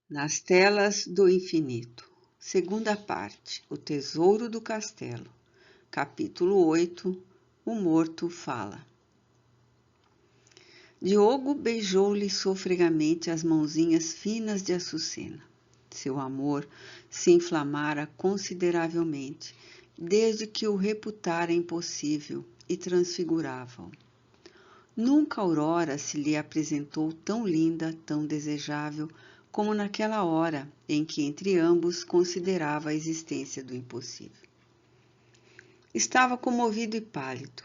Nas telas do infinito. Segunda parte. O tesouro do castelo. Capítulo 8. O morto fala. Diogo beijou-lhe sofregamente as mãozinhas finas de açucena. Seu amor se inflamara consideravelmente, desde que o reputara impossível e transfigurava-o. Nunca Aurora se lhe apresentou tão linda, tão desejável, como naquela hora em que entre ambos considerava a existência do impossível. Estava comovido e pálido.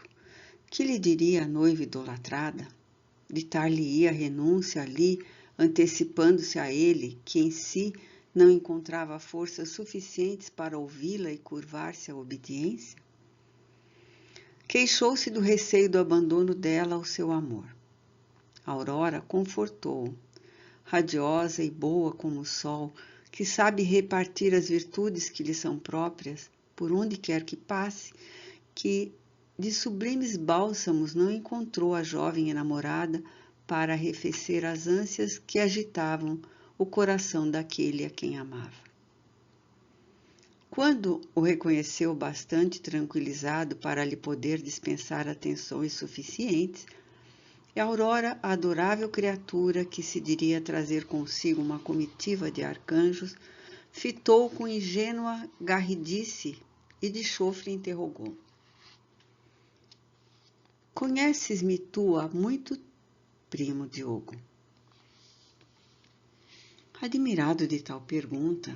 Que lhe diria a noiva idolatrada? Ditar-lhe-ia a renúncia ali, antecipando-se a ele, que em si não encontrava forças suficientes para ouvi-la e curvar-se à obediência? Queixou-se do receio do abandono dela ao seu amor. Aurora confortou-o, radiosa e boa como o sol, que sabe repartir as virtudes que lhe são próprias, por onde quer que passe, que de sublimes bálsamos não encontrou a jovem enamorada para arrefecer as ânsias que agitavam o coração daquele a quem amava. Quando o reconheceu bastante tranquilizado para lhe poder dispensar atenções suficientes, Aurora, a adorável criatura que se diria trazer consigo uma comitiva de arcanjos, fitou com ingênua garridice e de chofre interrogou. Conheces-me tu há muito, primo Diogo? Admirado de tal pergunta,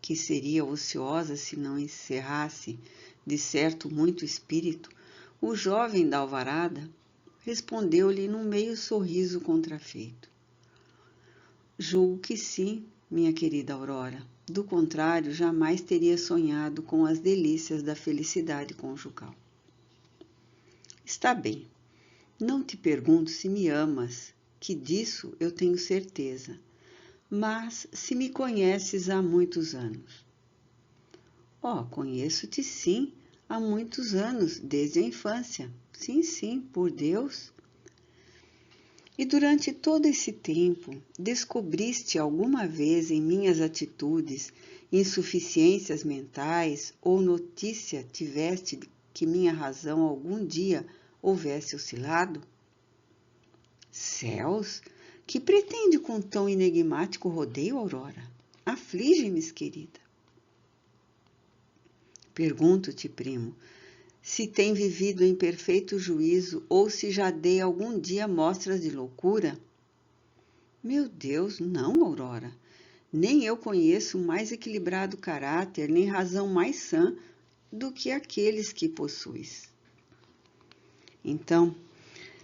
que seria ociosa se não encerrasse, de certo, muito espírito, o jovem da alvarada respondeu-lhe num meio sorriso contrafeito. Julgo que sim, minha querida Aurora. Do contrário, jamais teria sonhado com as delícias da felicidade conjugal. Está bem. Não te pergunto se me amas, que disso eu tenho certeza, mas se me conheces há muitos anos. Conheço-te sim, há muitos anos, desde a infância. Sim, por Deus. E durante todo esse tempo, descobriste alguma vez em minhas atitudes insuficiências mentais ou notícia tiveste que minha razão algum dia houvesse oscilado? Céus, que pretende com tão enigmático rodeio, Aurora? Aflige-me, querida. Pergunto-te, primo, se tem vivido em perfeito juízo ou se já dei algum dia mostras de loucura? Meu Deus, não, Aurora. Nem eu conheço mais equilibrado caráter, nem razão mais sã do que aqueles que possuis. Então,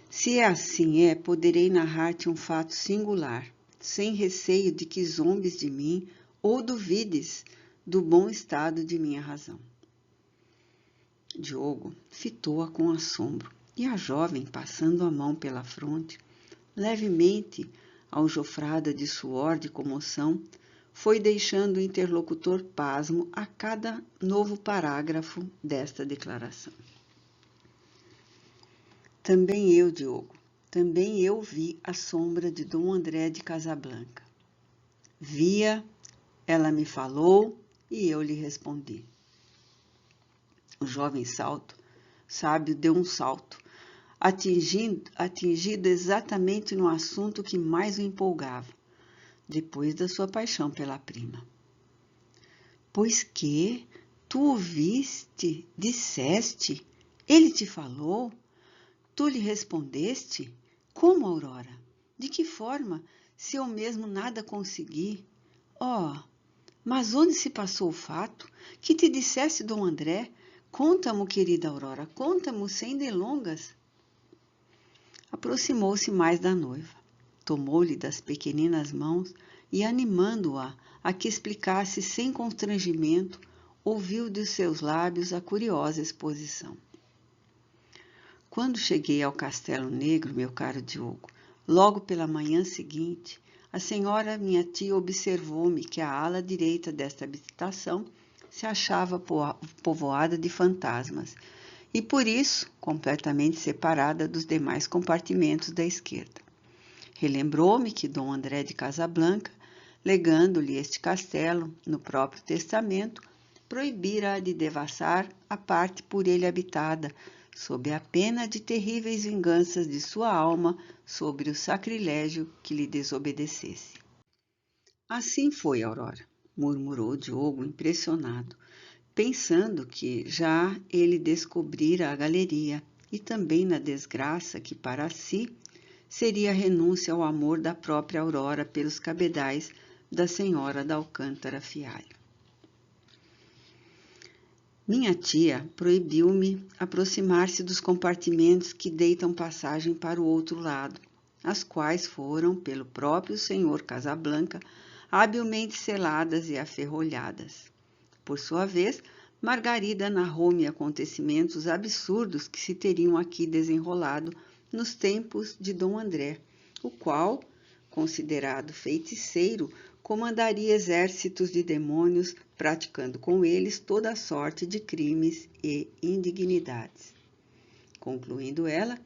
se assim poderei narrar-te um fato singular, sem receio de que zombes de mim ou duvides do bom estado de minha razão. Diogo fitou-a com assombro, e a jovem, passando a mão pela fronte, levemente aljofrada de suor de comoção, foi deixando o interlocutor pasmo a cada novo parágrafo desta declaração. Também eu, Diogo, também eu vi a sombra de Dom André de Casablanca. Via, ela me falou e eu lhe respondi. O jovem sábio deu um salto, atingido exatamente no assunto que mais o empolgava, depois da sua paixão pela prima. Pois que, tu o viste, disseste, ele te falou, tu lhe respondeste? Como, Aurora? De que forma, se eu mesmo nada consegui? Mas onde se passou o fato? Que te dissesse Dom André? Conta-mo, querida Aurora, conta-mo sem delongas. Aproximou-se mais da noiva, tomou-lhe das pequeninas mãos e, animando-a a que explicasse sem constrangimento, ouviu de seus lábios a curiosa exposição. Quando cheguei ao Castelo Negro, meu caro Diogo, logo pela manhã seguinte, a senhora, minha tia, observou-me que a ala direita desta habitação se achava povoada de fantasmas e, por isso, completamente separada dos demais compartimentos da esquerda. Relembrou-me que Dom André de Casablanca legando-lhe este castelo, no próprio testamento, proibira de devassar a parte por ele habitada, sob a pena de terríveis vinganças de sua alma sobre o sacrilégio que lhe desobedecesse. Assim foi, Aurora, murmurou Diogo, impressionado, pensando que já ele descobrira a galeria e também na desgraça que para si seria a renúncia ao amor da própria Aurora pelos cabedais da senhora da Alcântara Fialho. Minha tia proibiu-me aproximar-se dos compartimentos que deitam passagem para o outro lado, as quais foram, pelo próprio senhor Casablanca, habilmente seladas e aferrolhadas. Por sua vez, Margarida narrou-me acontecimentos absurdos que se teriam aqui desenrolado nos tempos de Dom André, o qual, considerado feiticeiro, comandaria exércitos de demônios, praticando com eles toda a sorte de crimes e indignidades. Concluindo ela,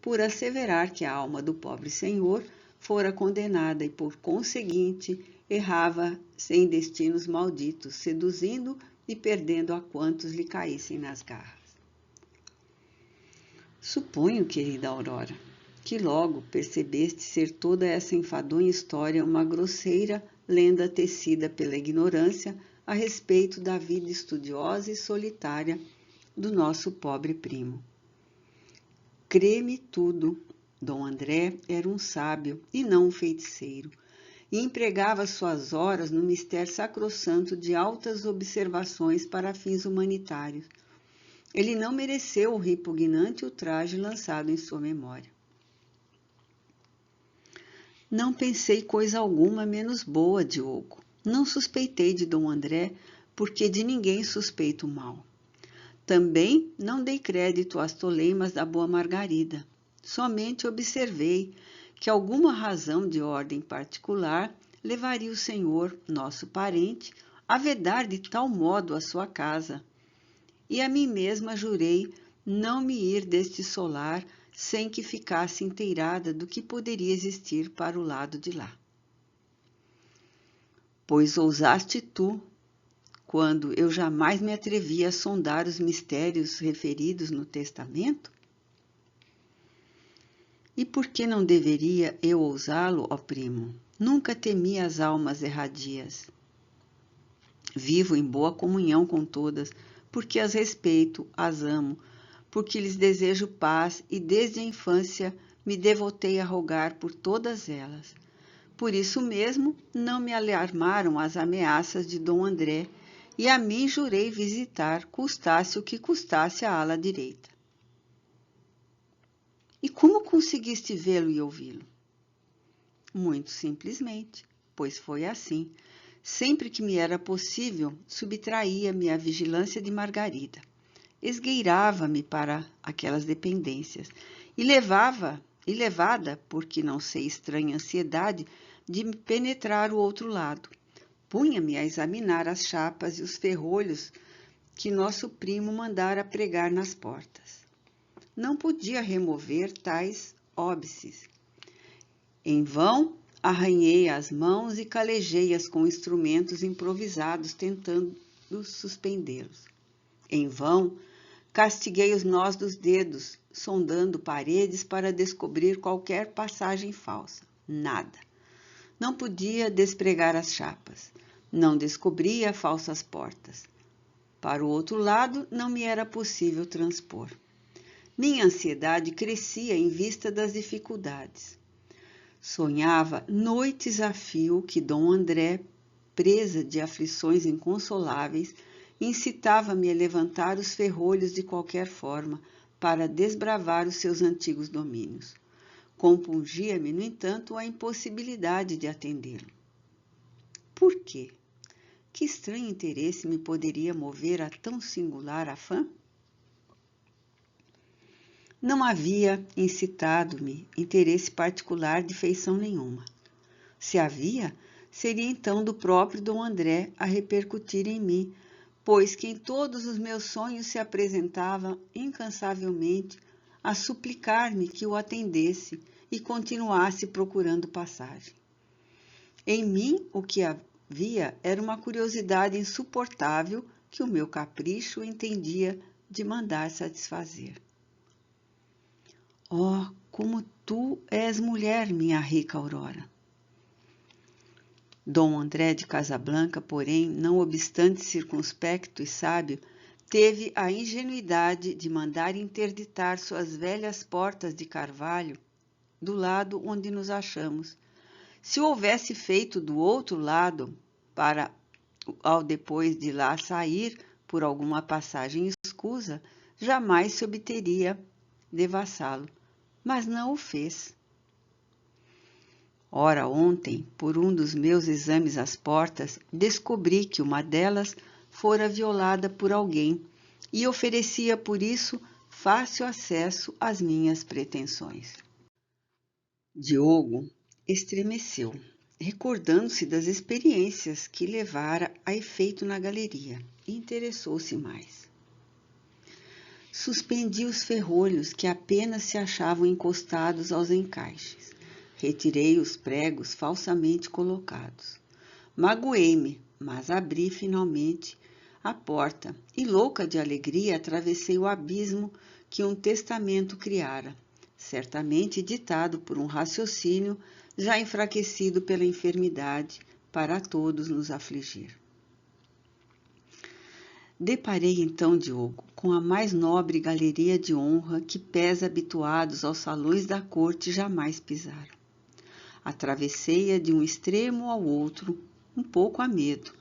por asseverar que a alma do pobre senhor fora condenada e, por conseguinte, errava sem destinos malditos, seduzindo e perdendo a quantos lhe caíssem nas garras. Suponho, querida Aurora, que logo percebeste ser toda essa enfadonha história uma grosseira lenda tecida pela ignorância a respeito da vida estudiosa e solitária do nosso pobre primo. Crê-me tudo, Dom André era um sábio e não um feiticeiro, e empregava suas horas no mistério sacrossanto de altas observações para fins humanitários. Ele não mereceu o repugnante ultraje lançado em sua memória. Não pensei coisa alguma menos boa, Diogo. Não suspeitei de Dom André, porque de ninguém suspeito mal. Também não dei crédito às toleimas da boa Margarida. Somente observei que alguma razão de ordem particular levaria o senhor, nosso parente, a vedar de tal modo a sua casa. E a mim mesma jurei não me ir deste solar sem que ficasse inteirada do que poderia existir para o lado de lá. Pois ousaste tu, quando eu jamais me atrevi a sondar os mistérios referidos no testamento? E por que não deveria eu ousá-lo, ó primo? Nunca temi as almas erradias. Vivo em boa comunhão com todas, porque as respeito, as amo, porque lhes desejo paz e desde a infância me devotei a rogar por todas elas. Por isso mesmo não me alarmaram as ameaças de Dom André e a mim jurei visitar, custasse o que custasse a ala direita. E como conseguiste vê-lo e ouvi-lo? Muito simplesmente, pois foi assim. Sempre que me era possível, subtraía-me à vigilância de Margarida. Esgueirava-me para aquelas dependências e levada, porque não sei estranha ansiedade, de penetrar o outro lado. Punha-me a examinar as chapas e os ferrolhos que nosso primo mandara pregar nas portas. Não podia remover tais óbices. Em vão, arranhei as mãos e calejei-as com instrumentos improvisados, tentando suspendê-los. Em vão, castiguei os nós dos dedos, sondando paredes para descobrir qualquer passagem falsa. Nada. Não podia despregar as chapas. Não descobria falsas portas. Para o outro lado, não me era possível transpor. Minha ansiedade crescia em vista das dificuldades. Sonhava noites a fio que Dom André, presa de aflições inconsoláveis, incitava-me a levantar os ferrolhos de qualquer forma para desbravar os seus antigos domínios. Compungia-me, no entanto, a impossibilidade de atendê-lo. Por quê? Que estranho interesse me poderia mover a tão singular afã? Não havia incitado-me interesse particular de feição nenhuma. Se havia, seria então do próprio Dom André a repercutir em mim, pois que em todos os meus sonhos se apresentava incansavelmente a suplicar-me que o atendesse e continuasse procurando passagem. Em mim, o que havia era uma curiosidade insuportável que o meu capricho entendia de mandar satisfazer. Oh, como tu és mulher, minha rica Aurora! Dom André de Casablanca, porém, não obstante circunspecto e sábio, teve a ingenuidade de mandar interditar suas velhas portas de carvalho do lado onde nos achamos. Se o houvesse feito do outro lado, para, ao depois de lá sair por alguma passagem escusa, jamais se obteria devassá-lo, mas não o fez. Ora, ontem, por um dos meus exames às portas, descobri que uma delas fora violada por alguém e oferecia por isso fácil acesso às minhas pretensões. Diogo estremeceu, recordando-se das experiências que levara a efeito na galeria, e interessou-se mais. Suspendi os ferrolhos que apenas se achavam encostados aos encaixes. Retirei os pregos falsamente colocados. Magoei-me, mas abri finalmente a porta e, louca de alegria, atravessei o abismo que um testamento criara, certamente ditado por um raciocínio já enfraquecido pela enfermidade, para todos nos afligir. Deparei então, Diogo, com a mais nobre galeria de honra que pés habituados aos salões da corte jamais pisaram. Atravessei-a de um extremo ao outro, um pouco a medo.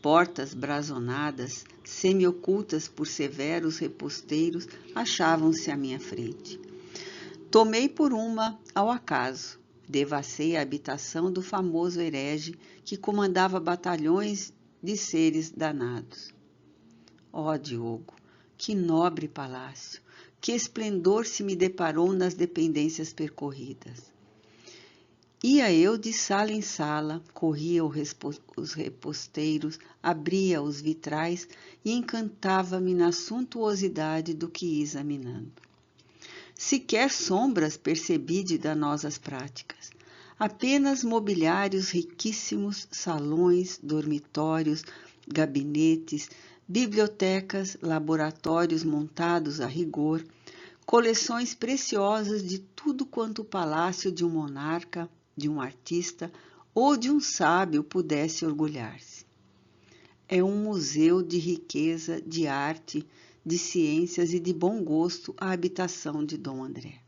Portas brazonadas, semi-ocultas por severos reposteiros, achavam-se à minha frente. Tomei por uma ao acaso. Devassei a habitação do famoso herege que comandava batalhões de seres danados. Ó Diogo, que nobre palácio, que esplendor se me deparou nas dependências percorridas. Ia eu de sala em sala, corria os reposteiros, abria os vitrais e encantava-me na suntuosidade do que ia examinando. Sequer sombras percebi de danosas práticas, apenas mobiliários riquíssimos, salões, dormitórios, gabinetes, bibliotecas, laboratórios montados a rigor, coleções preciosas de tudo quanto o palácio de um monarca, de um artista ou de um sábio pudesse orgulhar-se. É um museu de riqueza, de arte, de ciências e de bom gosto a habitação de Dom André.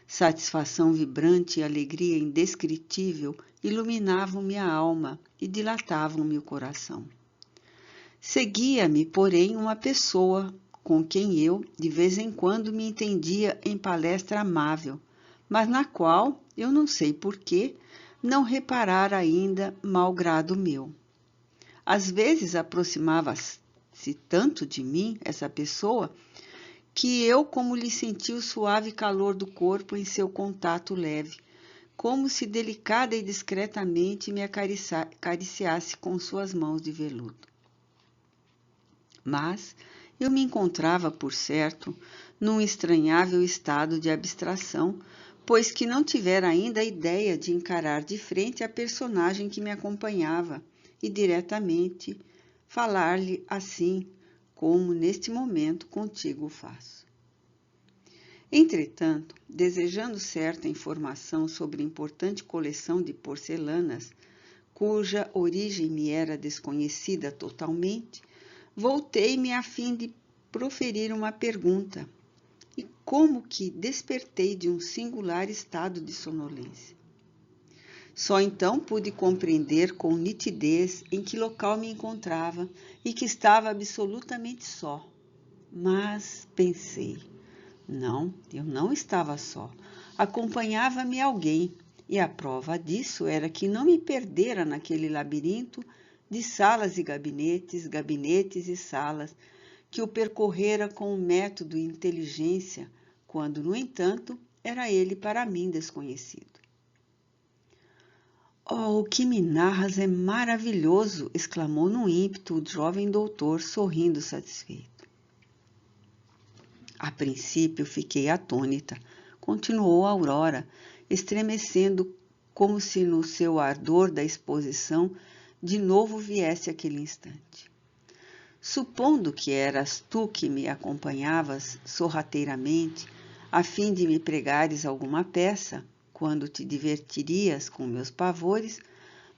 Satisfação vibrante e alegria indescritível iluminavam-me a alma e dilatavam-me o coração. Seguia-me, porém, uma pessoa com quem eu, de vez em quando, me entendia em palestra amável, mas na qual, eu não sei porquê, não reparara ainda mau grado meu. Às vezes aproximava-se tanto de mim, essa pessoa, que eu como lhe sentia o suave calor do corpo em seu contato leve, como se delicada e discretamente me acariciasse com suas mãos de veludo. Mas eu me encontrava, por certo, num estranhável estado de abstração, pois que não tivera ainda a ideia de encarar de frente a personagem que me acompanhava e diretamente falar-lhe assim, como neste momento contigo faço. Entretanto, desejando certa informação sobre a importante coleção de porcelanas, cuja origem me era desconhecida totalmente, voltei-me a fim de proferir uma pergunta, e como que despertei de um singular estado de sonolência. Só então pude compreender com nitidez em que local me encontrava e que estava absolutamente só. Mas pensei, não, eu não estava só. Acompanhava-me alguém, e a prova disso era que não me perdera naquele labirinto de salas e gabinetes, gabinetes e salas, que o percorrera com o método e inteligência, quando, no entanto, era ele para mim desconhecido. Oh, o que me narras é maravilhoso! Exclamou num ímpeto o jovem doutor, sorrindo satisfeito. A princípio fiquei atônita, continuou Aurora, estremecendo como se no seu ardor da exposição de novo viesse aquele instante. Supondo que eras tu que me acompanhavas sorrateiramente, a fim de me pregares alguma peça, quando te divertirias com meus pavores,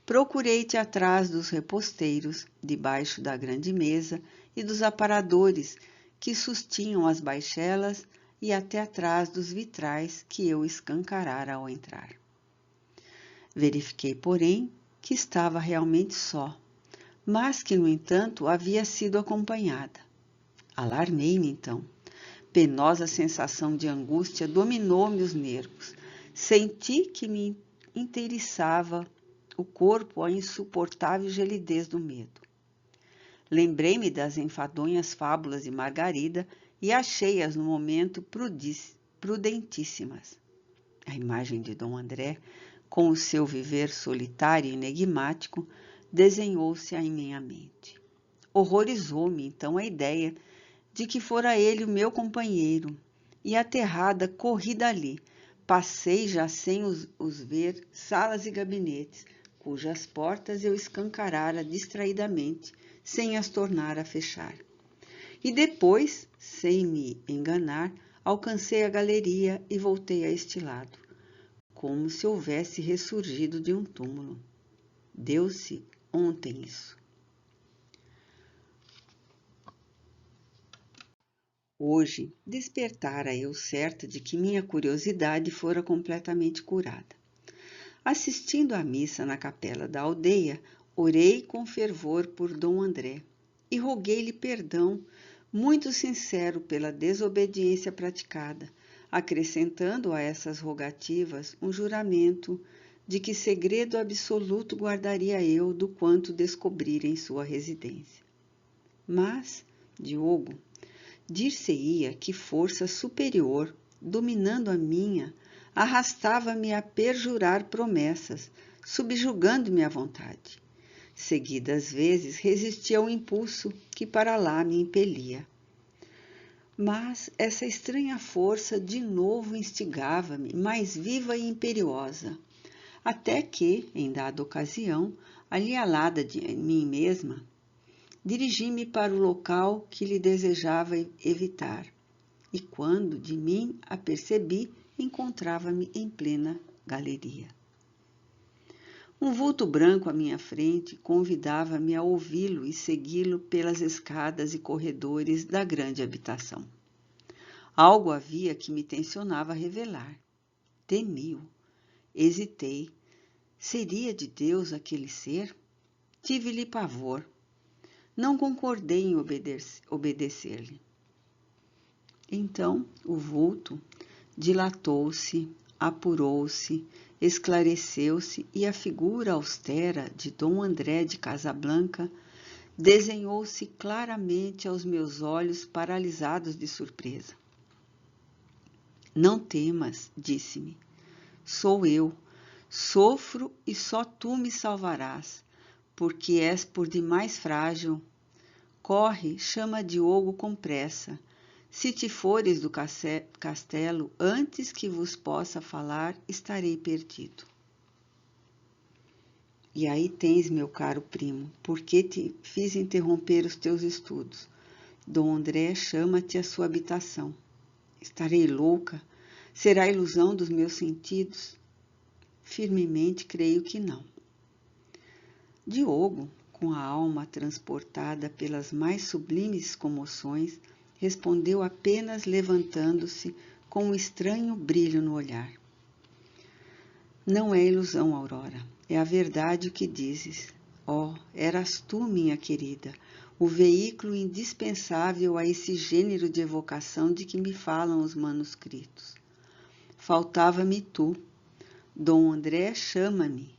procurei-te atrás dos reposteiros, debaixo da grande mesa e dos aparadores que sustinham as baixelas e até atrás dos vitrais que eu escancarara ao entrar. Verifiquei, porém, que estava realmente só, mas que, no entanto, havia sido acompanhada. Alarmei-me, então. Penosa sensação de angústia dominou-me os nervos. Senti que me inteiriçava o corpo a insuportável gelidez do medo. Lembrei-me das enfadonhas fábulas de Margarida e achei-as no momento prudentíssimas. A imagem de Dom André, com o seu viver solitário e enigmático, desenhou-se em minha mente. Horrorizou-me então a ideia de que fora ele o meu companheiro, e aterrada corri dali. Passei, já sem os ver, salas e gabinetes, cujas portas eu escancarara distraidamente, sem as tornar a fechar. E depois, sem me enganar, alcancei a galeria e voltei a este lado, como se houvesse ressurgido de um túmulo. Deu-se ontem isso. Hoje, despertara eu certa de que minha curiosidade fora completamente curada. Assistindo à missa na capela da aldeia, orei com fervor por Dom André e roguei-lhe perdão muito sincero pela desobediência praticada, acrescentando a essas rogativas um juramento de que segredo absoluto guardaria eu do quanto descobrira em sua residência. Mas, Diogo, dir-se-ia que força superior, dominando a minha, arrastava-me a perjurar promessas, subjugando-me à vontade. Seguidas vezes resistia ao impulso que para lá me impelia. Mas essa estranha força de novo instigava-me, mais viva e imperiosa, até que, em dada ocasião, alienada de mim mesma, dirigi-me para o local que lhe desejava evitar, e quando de mim a percebi, encontrava-me em plena galeria. Um vulto branco à minha frente convidava-me a ouvi-lo e segui-lo pelas escadas e corredores da grande habitação. Algo havia que me tencionava revelar. Temi-o. Hesitei. Seria de Deus aquele ser? Tive-lhe pavor. Não concordei em obedecer-lhe. Então o vulto dilatou-se, apurou-se, esclareceu-se e a figura austera de Dom André de Casablanca desenhou-se claramente aos meus olhos paralisados de surpresa. Não temas, disse-me. Sou eu. Sofro e só tu me salvarás, porque és por demais frágil. Corre, chama Diogo com pressa. Se te fores do castelo antes que vos possa falar, estarei perdido. E aí tens, meu caro primo, por que te fiz interromper os teus estudos? Dom André chama-te à sua habitação. Estarei louca? Será ilusão dos meus sentidos? Firmemente creio que não. Diogo, com a alma transportada pelas mais sublimes comoções, respondeu apenas levantando-se com um estranho brilho no olhar. Não é ilusão, Aurora, é a verdade o que dizes. Oh, eras tu, minha querida, o veículo indispensável a esse gênero de evocação de que me falam os manuscritos. Faltava-me tu. Dom André chama-me.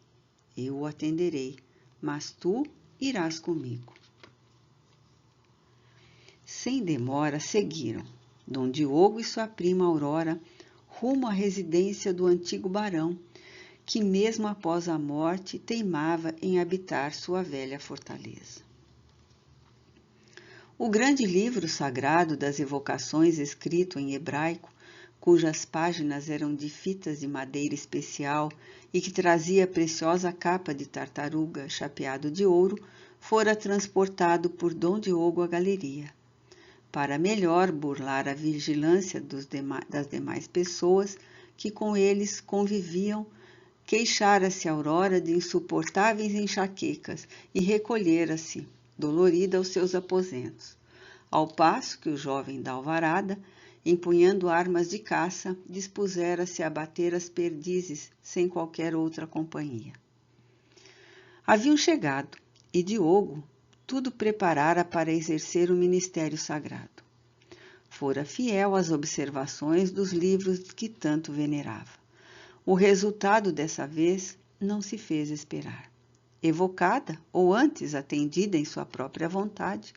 Eu o atenderei, mas tu irás comigo. Sem demora, seguiram Dom Diogo e sua prima Aurora rumo à residência do antigo barão, que mesmo após a morte teimava em habitar sua velha fortaleza. O grande livro sagrado das evocações, escrito em hebraico, cujas páginas eram de fitas de madeira especial e que trazia preciosa capa de tartaruga chapeado de ouro, fora transportado por Dom Diogo à galeria. Para melhor burlar a vigilância das demais pessoas que com eles conviviam, queixara-se Aurora de insuportáveis enxaquecas e recolhera-se, dolorida, aos seus aposentos, ao passo que o jovem da alvarada, empunhando armas de caça, dispusera-se a bater as perdizes sem qualquer outra companhia. Haviam chegado, e Diogo tudo preparara para exercer o ministério sagrado. Fora fiel às observações dos livros que tanto venerava. O resultado dessa vez não se fez esperar. Evocada, ou antes atendida em sua própria vontade,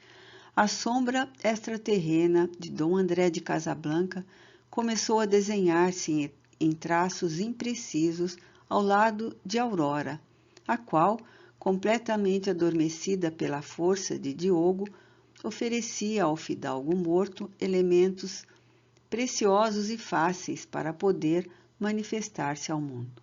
a sombra extraterrena de Dom André de Casablanca começou a desenhar-se em traços imprecisos ao lado de Aurora, a qual, completamente adormecida pela força de Diogo, oferecia ao fidalgo morto elementos preciosos e fáceis para poder manifestar-se ao mundo.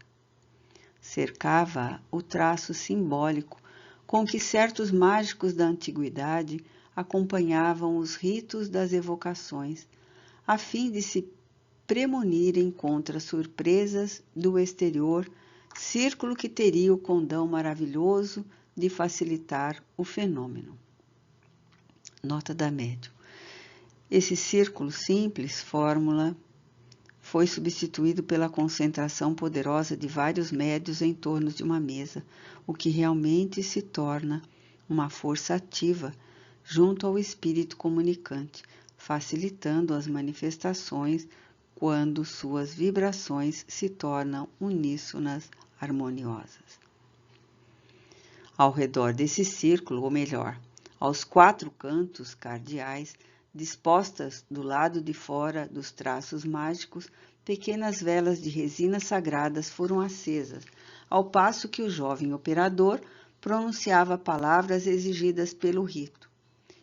Cercava o traço simbólico com que certos mágicos da antiguidade acompanhavam os ritos das evocações, a fim de se premunirem contra surpresas do exterior, círculo que teria o condão maravilhoso de facilitar o fenômeno. Nota da médium. Esse círculo simples, fórmula, foi substituído pela concentração poderosa de vários médios em torno de uma mesa, o que realmente se torna uma força ativa junto ao espírito comunicante, facilitando as manifestações quando suas vibrações se tornam uníssonas, harmoniosas. Ao redor desse círculo, ou melhor, aos 4 cantos cardeais, dispostas do lado de fora dos traços mágicos, pequenas velas de resina sagradas foram acesas, ao passo que o jovem operador pronunciava palavras exigidas pelo rito.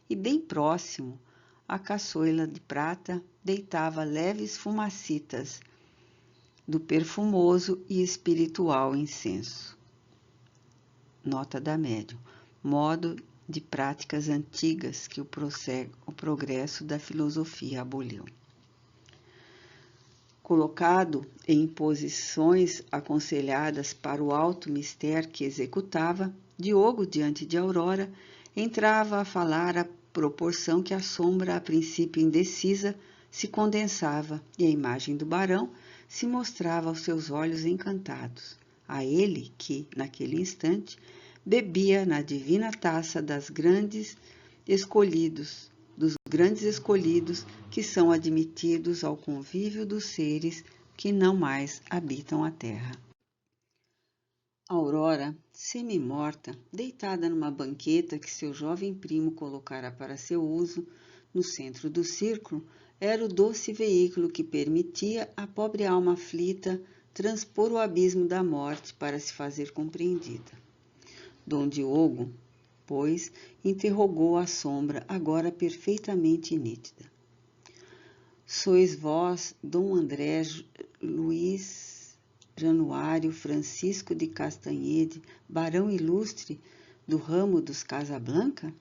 E bem próximo, a caçoila de prata deitava leves fumacitas do perfumoso e espiritual incenso. Nota da médium. Modo de práticas antigas que o progresso da filosofia aboliu. Colocado em posições aconselhadas para o alto mistério que executava, Diogo, diante de Aurora, entrava a falar à proporção que a sombra, a princípio indecisa, se condensava e a imagem do barão se mostrava aos seus olhos encantados. A ele que, naquele instante, bebia na divina taça dos grandes escolhidos que são admitidos ao convívio dos seres que não mais habitam a terra. Aurora, semi-morta, deitada numa banqueta que seu jovem primo colocara para seu uso, no centro do círculo, era o doce veículo que permitia à pobre alma aflita transpor o abismo da morte para se fazer compreendida. Dom Diogo, pois, interrogou a sombra, agora perfeitamente nítida. Sois vós, Dom André Luís Januário Francisco de Castanhede, barão ilustre do ramo dos Casablanca?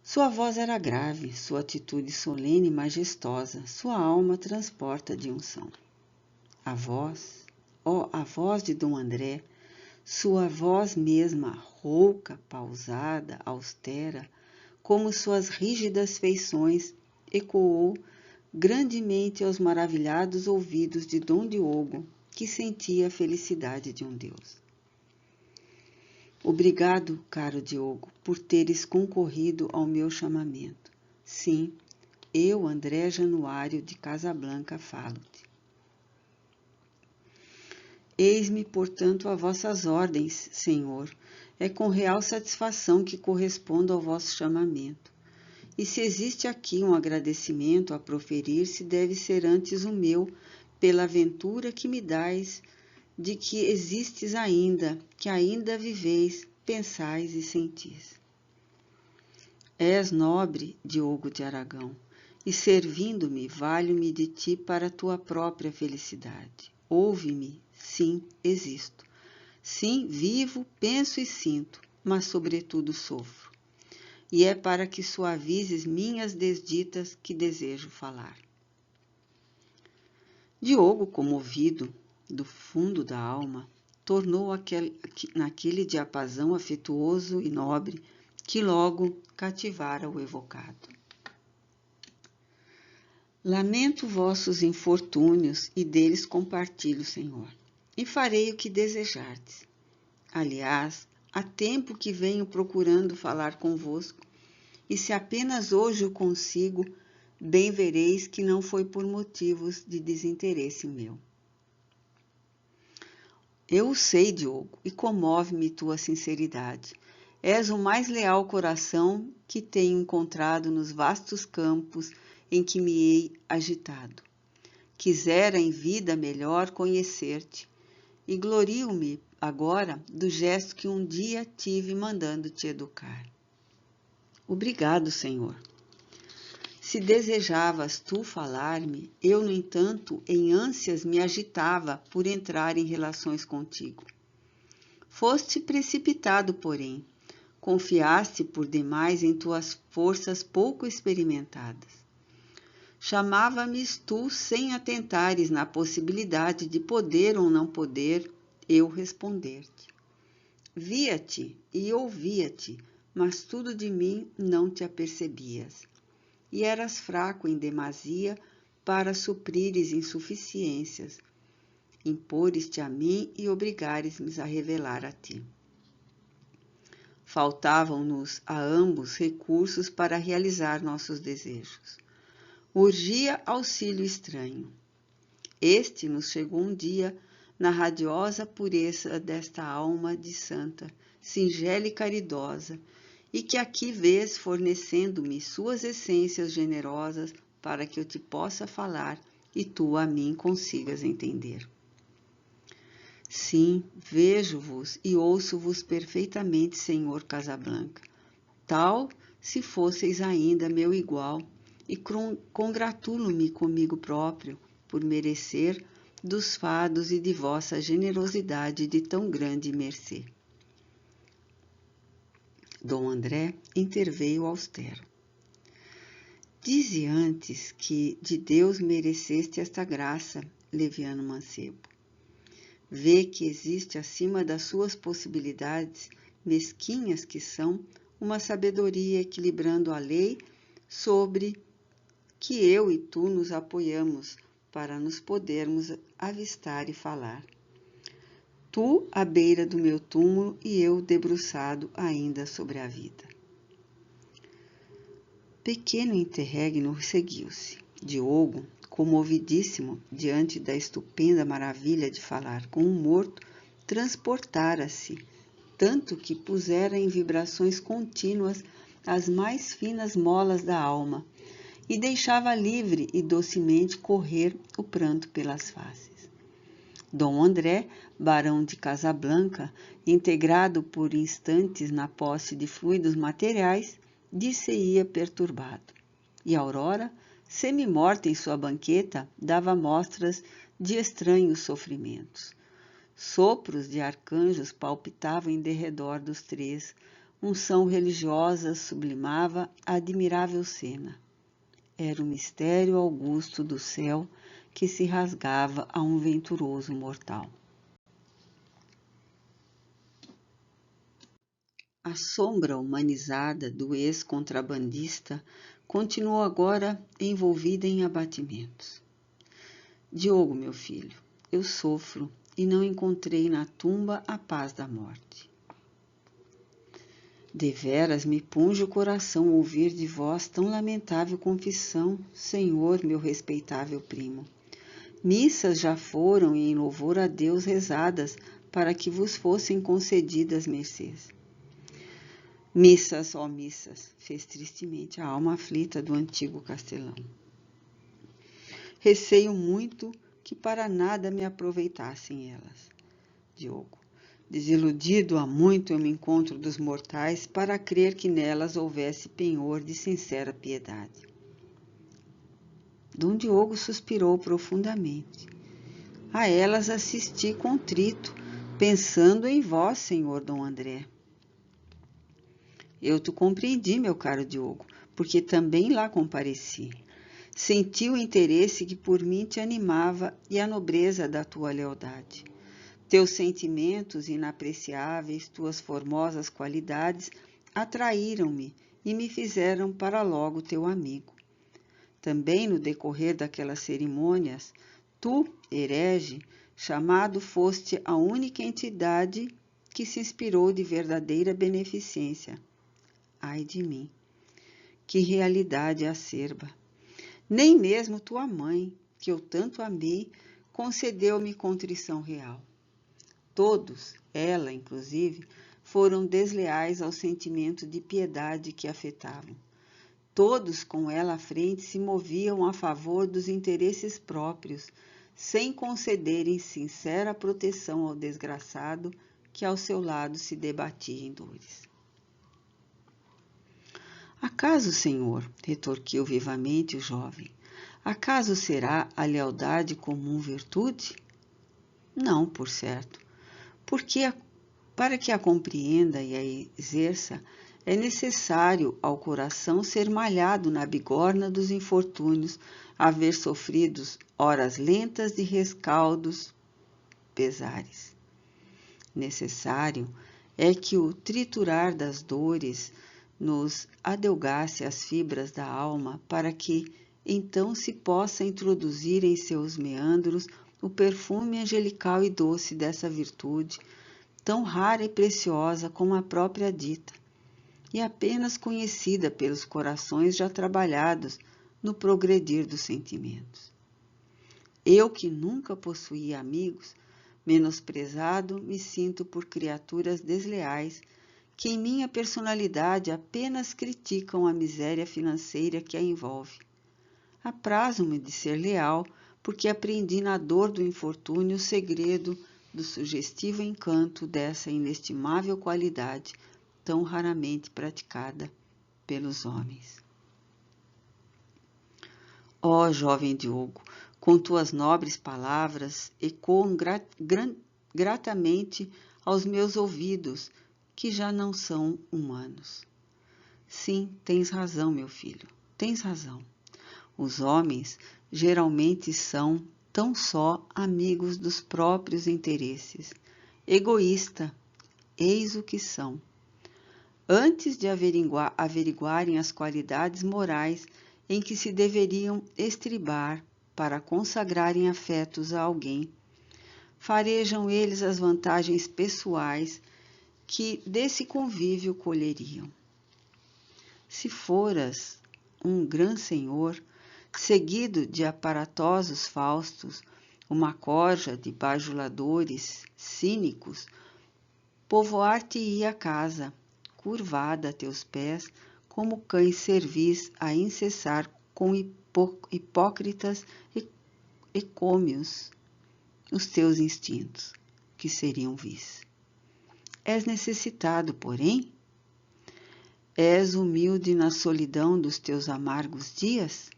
Sua voz era grave, sua atitude solene e majestosa, sua alma transporta de unção. A voz, a voz de Dom André, sua voz mesma, rouca, pausada, austera, como suas rígidas feições, ecoou grandemente aos maravilhados ouvidos de Dom Diogo, que sentia a felicidade de um Deus. Obrigado, caro Diogo, por teres concorrido ao meu chamamento. Sim, eu, André Januário de Casablanca, falo-te. Eis-me, portanto, a vossas ordens, Senhor. É com real satisfação que correspondo ao vosso chamamento. E se existe aqui um agradecimento a proferir-se, deve ser antes o meu, pela ventura que me dais, de que existes ainda, que ainda viveis, pensais e sentis. És nobre, Diogo de Aragão, e servindo-me, valho-me de ti para a tua própria felicidade. Ouve-me, Sim, existo. Sim, vivo, penso e sinto, mas sobretudo sofro. E é para que suavizes minhas desditas que desejo falar. Diogo, comovido do fundo da alma, tornou naquele diapasão afetuoso e nobre que logo cativara o evocado. Lamento vossos infortúnios e deles compartilho, Senhor, e farei o que desejardes. Aliás, há tempo que venho procurando falar convosco, e se apenas hoje o consigo, bem vereis que não foi por motivos de desinteresse meu. Eu o sei, Diogo, e comove-me tua sinceridade. És o mais leal coração que tenho encontrado nos vastos campos em que me hei agitado. Quisera em vida melhor conhecer-te, e glorio-me agora do gesto que um dia tive mandando te educar. Obrigado, Senhor. Se desejavas tu falar-me, eu, no entanto, em ânsias me agitava por entrar em relações contigo. Foste precipitado, porém, confiaste por demais em tuas forças pouco experimentadas. Chamava-me tu sem atentares na possibilidade de poder ou não poder eu responder-te. Via-te e ouvia-te, mas tudo de mim não te apercebias. E eras fraco em demasia para suprires insuficiências, impores-te a mim e obrigares-me a revelar a ti. Faltavam-nos a ambos recursos para realizar nossos desejos. Urgia auxílio estranho. Este nos chegou um dia na radiosa pureza desta alma de santa, singela e caridosa, e que aqui vês fornecendo-me suas essências generosas para que eu te possa falar e tu a mim consigas entender. Sim, vejo-vos e ouço-vos perfeitamente, Senhor Casablanca, tal se fosseis ainda meu igual, e congratulo-me comigo próprio por merecer dos fados e de vossa generosidade de tão grande mercê. Dom André interveio austero. Dize antes que de Deus mereceste esta graça, leviano mancebo. Vê que existe acima das suas possibilidades, mesquinhas que são, uma sabedoria equilibrando a lei sobre que eu e tu nos apoiamos para nos podermos avistar e falar. Tu à beira do meu túmulo e eu debruçado ainda sobre a vida. Pequeno interregno seguiu-se. Diogo, comovidíssimo diante da estupenda maravilha de falar com um morto, transportara-se, tanto que pusera em vibrações contínuas as mais finas molas da alma e deixava livre e docemente correr o pranto pelas faces. Dom André, barão de Casablanca, integrado por instantes na posse de fluidos materiais, disse-ia perturbado. E Aurora, semi-morta em sua banqueta, dava mostras de estranhos sofrimentos. Sopros de arcanjos palpitavam em derredor dos três, unção religiosa sublimava a admirável cena. Era o mistério augusto do céu que se rasgava a um venturoso mortal. A sombra humanizada do ex-contrabandista continuou agora envolvida em abatimentos. Diogo, meu filho, eu sofro e não encontrei na tumba a paz da morte. Deveras me punge o coração ouvir de vós tão lamentável confissão, Senhor, meu respeitável primo. Missas já foram em louvor a Deus rezadas para que vos fossem concedidas mercês. Missas, ó missas, fez tristemente a alma aflita do antigo castelão. Receio muito que para nada me aproveitassem elas. Diogo, desiludido há muito eu me encontro dos mortais para crer que nelas houvesse penhor de sincera piedade. Dom Diogo suspirou profundamente. A elas assisti contrito, pensando em vós, senhor Dom André. Eu te compreendi, meu caro Diogo, porque também lá compareci. Senti o interesse que por mim te animava e a nobreza da tua lealdade. Teus sentimentos inapreciáveis, tuas formosas qualidades atraíram-me e me fizeram para logo teu amigo. Também no decorrer daquelas cerimônias, tu, herege, chamado foste a única entidade que se inspirou de verdadeira beneficência. Ai de mim, que realidade acerba! Nem mesmo tua mãe, que eu tanto amei, concedeu-me contrição real. Todos, ela inclusive, foram desleais ao sentimento de piedade que afetavam. Todos, com ela à frente, se moviam a favor dos interesses próprios, sem concederem sincera proteção ao desgraçado que ao seu lado se debatia em dores. Acaso, senhor, retorquiu vivamente o jovem, acaso será a lealdade comum virtude? Não, por certo, porque para que a compreenda e a exerça, é necessário ao coração ser malhado na bigorna dos infortúnios, haver sofridos horas lentas de rescaldos, pesares. Necessário é que o triturar das dores nos adelgace as fibras da alma, para que então se possa introduzir em seus meandros o perfume angelical e doce dessa virtude, tão rara e preciosa como a própria dita, e apenas conhecida pelos corações já trabalhados no progredir dos sentimentos. Eu, que nunca possuí amigos, menosprezado me sinto por criaturas desleais que em minha personalidade apenas criticam a miséria financeira que a envolve. Aprazo-me de ser leal, porque aprendi na dor do infortúnio o segredo do sugestivo encanto dessa inestimável qualidade tão raramente praticada pelos homens. Ó jovem Diogo, com tuas nobres palavras ecoam gratamente aos meus ouvidos, que já não são humanos. Sim, tens razão, meu filho, tens razão. Os homens geralmente são tão só amigos dos próprios interesses. Egoísta, eis o que são. Antes de averiguarem as qualidades morais em que se deveriam estribar para consagrarem afetos a alguém, farejam eles as vantagens pessoais que desse convívio colheriam. Se foras um gran senhor, seguido de aparatosos faustos, uma corja de bajuladores cínicos, povoar-te-ia a casa, curvada a teus pés, como cães servis a incessar com hipócritas e cômios os teus instintos, que seriam vis. És necessitado, porém? És humilde na solidão dos teus amargos dias?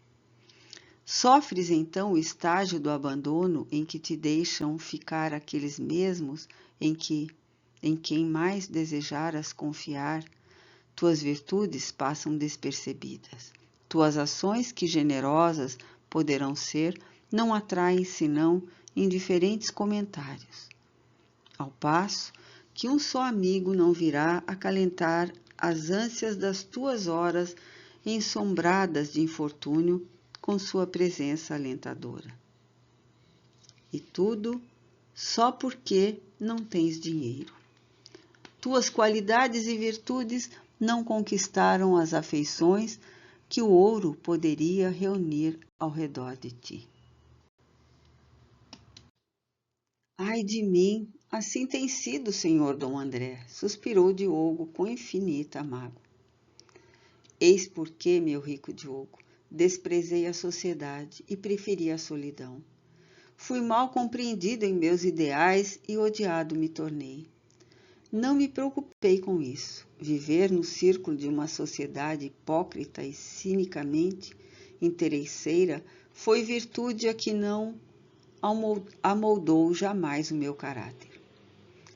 Sofres então o estágio do abandono em que te deixam ficar aqueles mesmos em quem mais desejaras confiar? Tuas virtudes passam despercebidas. Tuas ações, que generosas poderão ser, não atraem senão indiferentes comentários. Ao passo que um só amigo não virá acalentar as ânsias das tuas horas ensombradas de infortúnio com sua presença alentadora. E tudo só porque não tens dinheiro. Tuas qualidades e virtudes não conquistaram as afeições que o ouro poderia reunir ao redor de ti. Ai de mim, assim tem sido, senhor Dom André, suspirou Diogo com infinita mágoa. Eis porque, meu rico Diogo, desprezei a sociedade e preferi a solidão. Fui mal compreendido em meus ideais e odiado me tornei. Não me preocupei com isso. Viver no círculo de uma sociedade hipócrita e cinicamente interesseira foi virtude a que não amoldou jamais o meu caráter.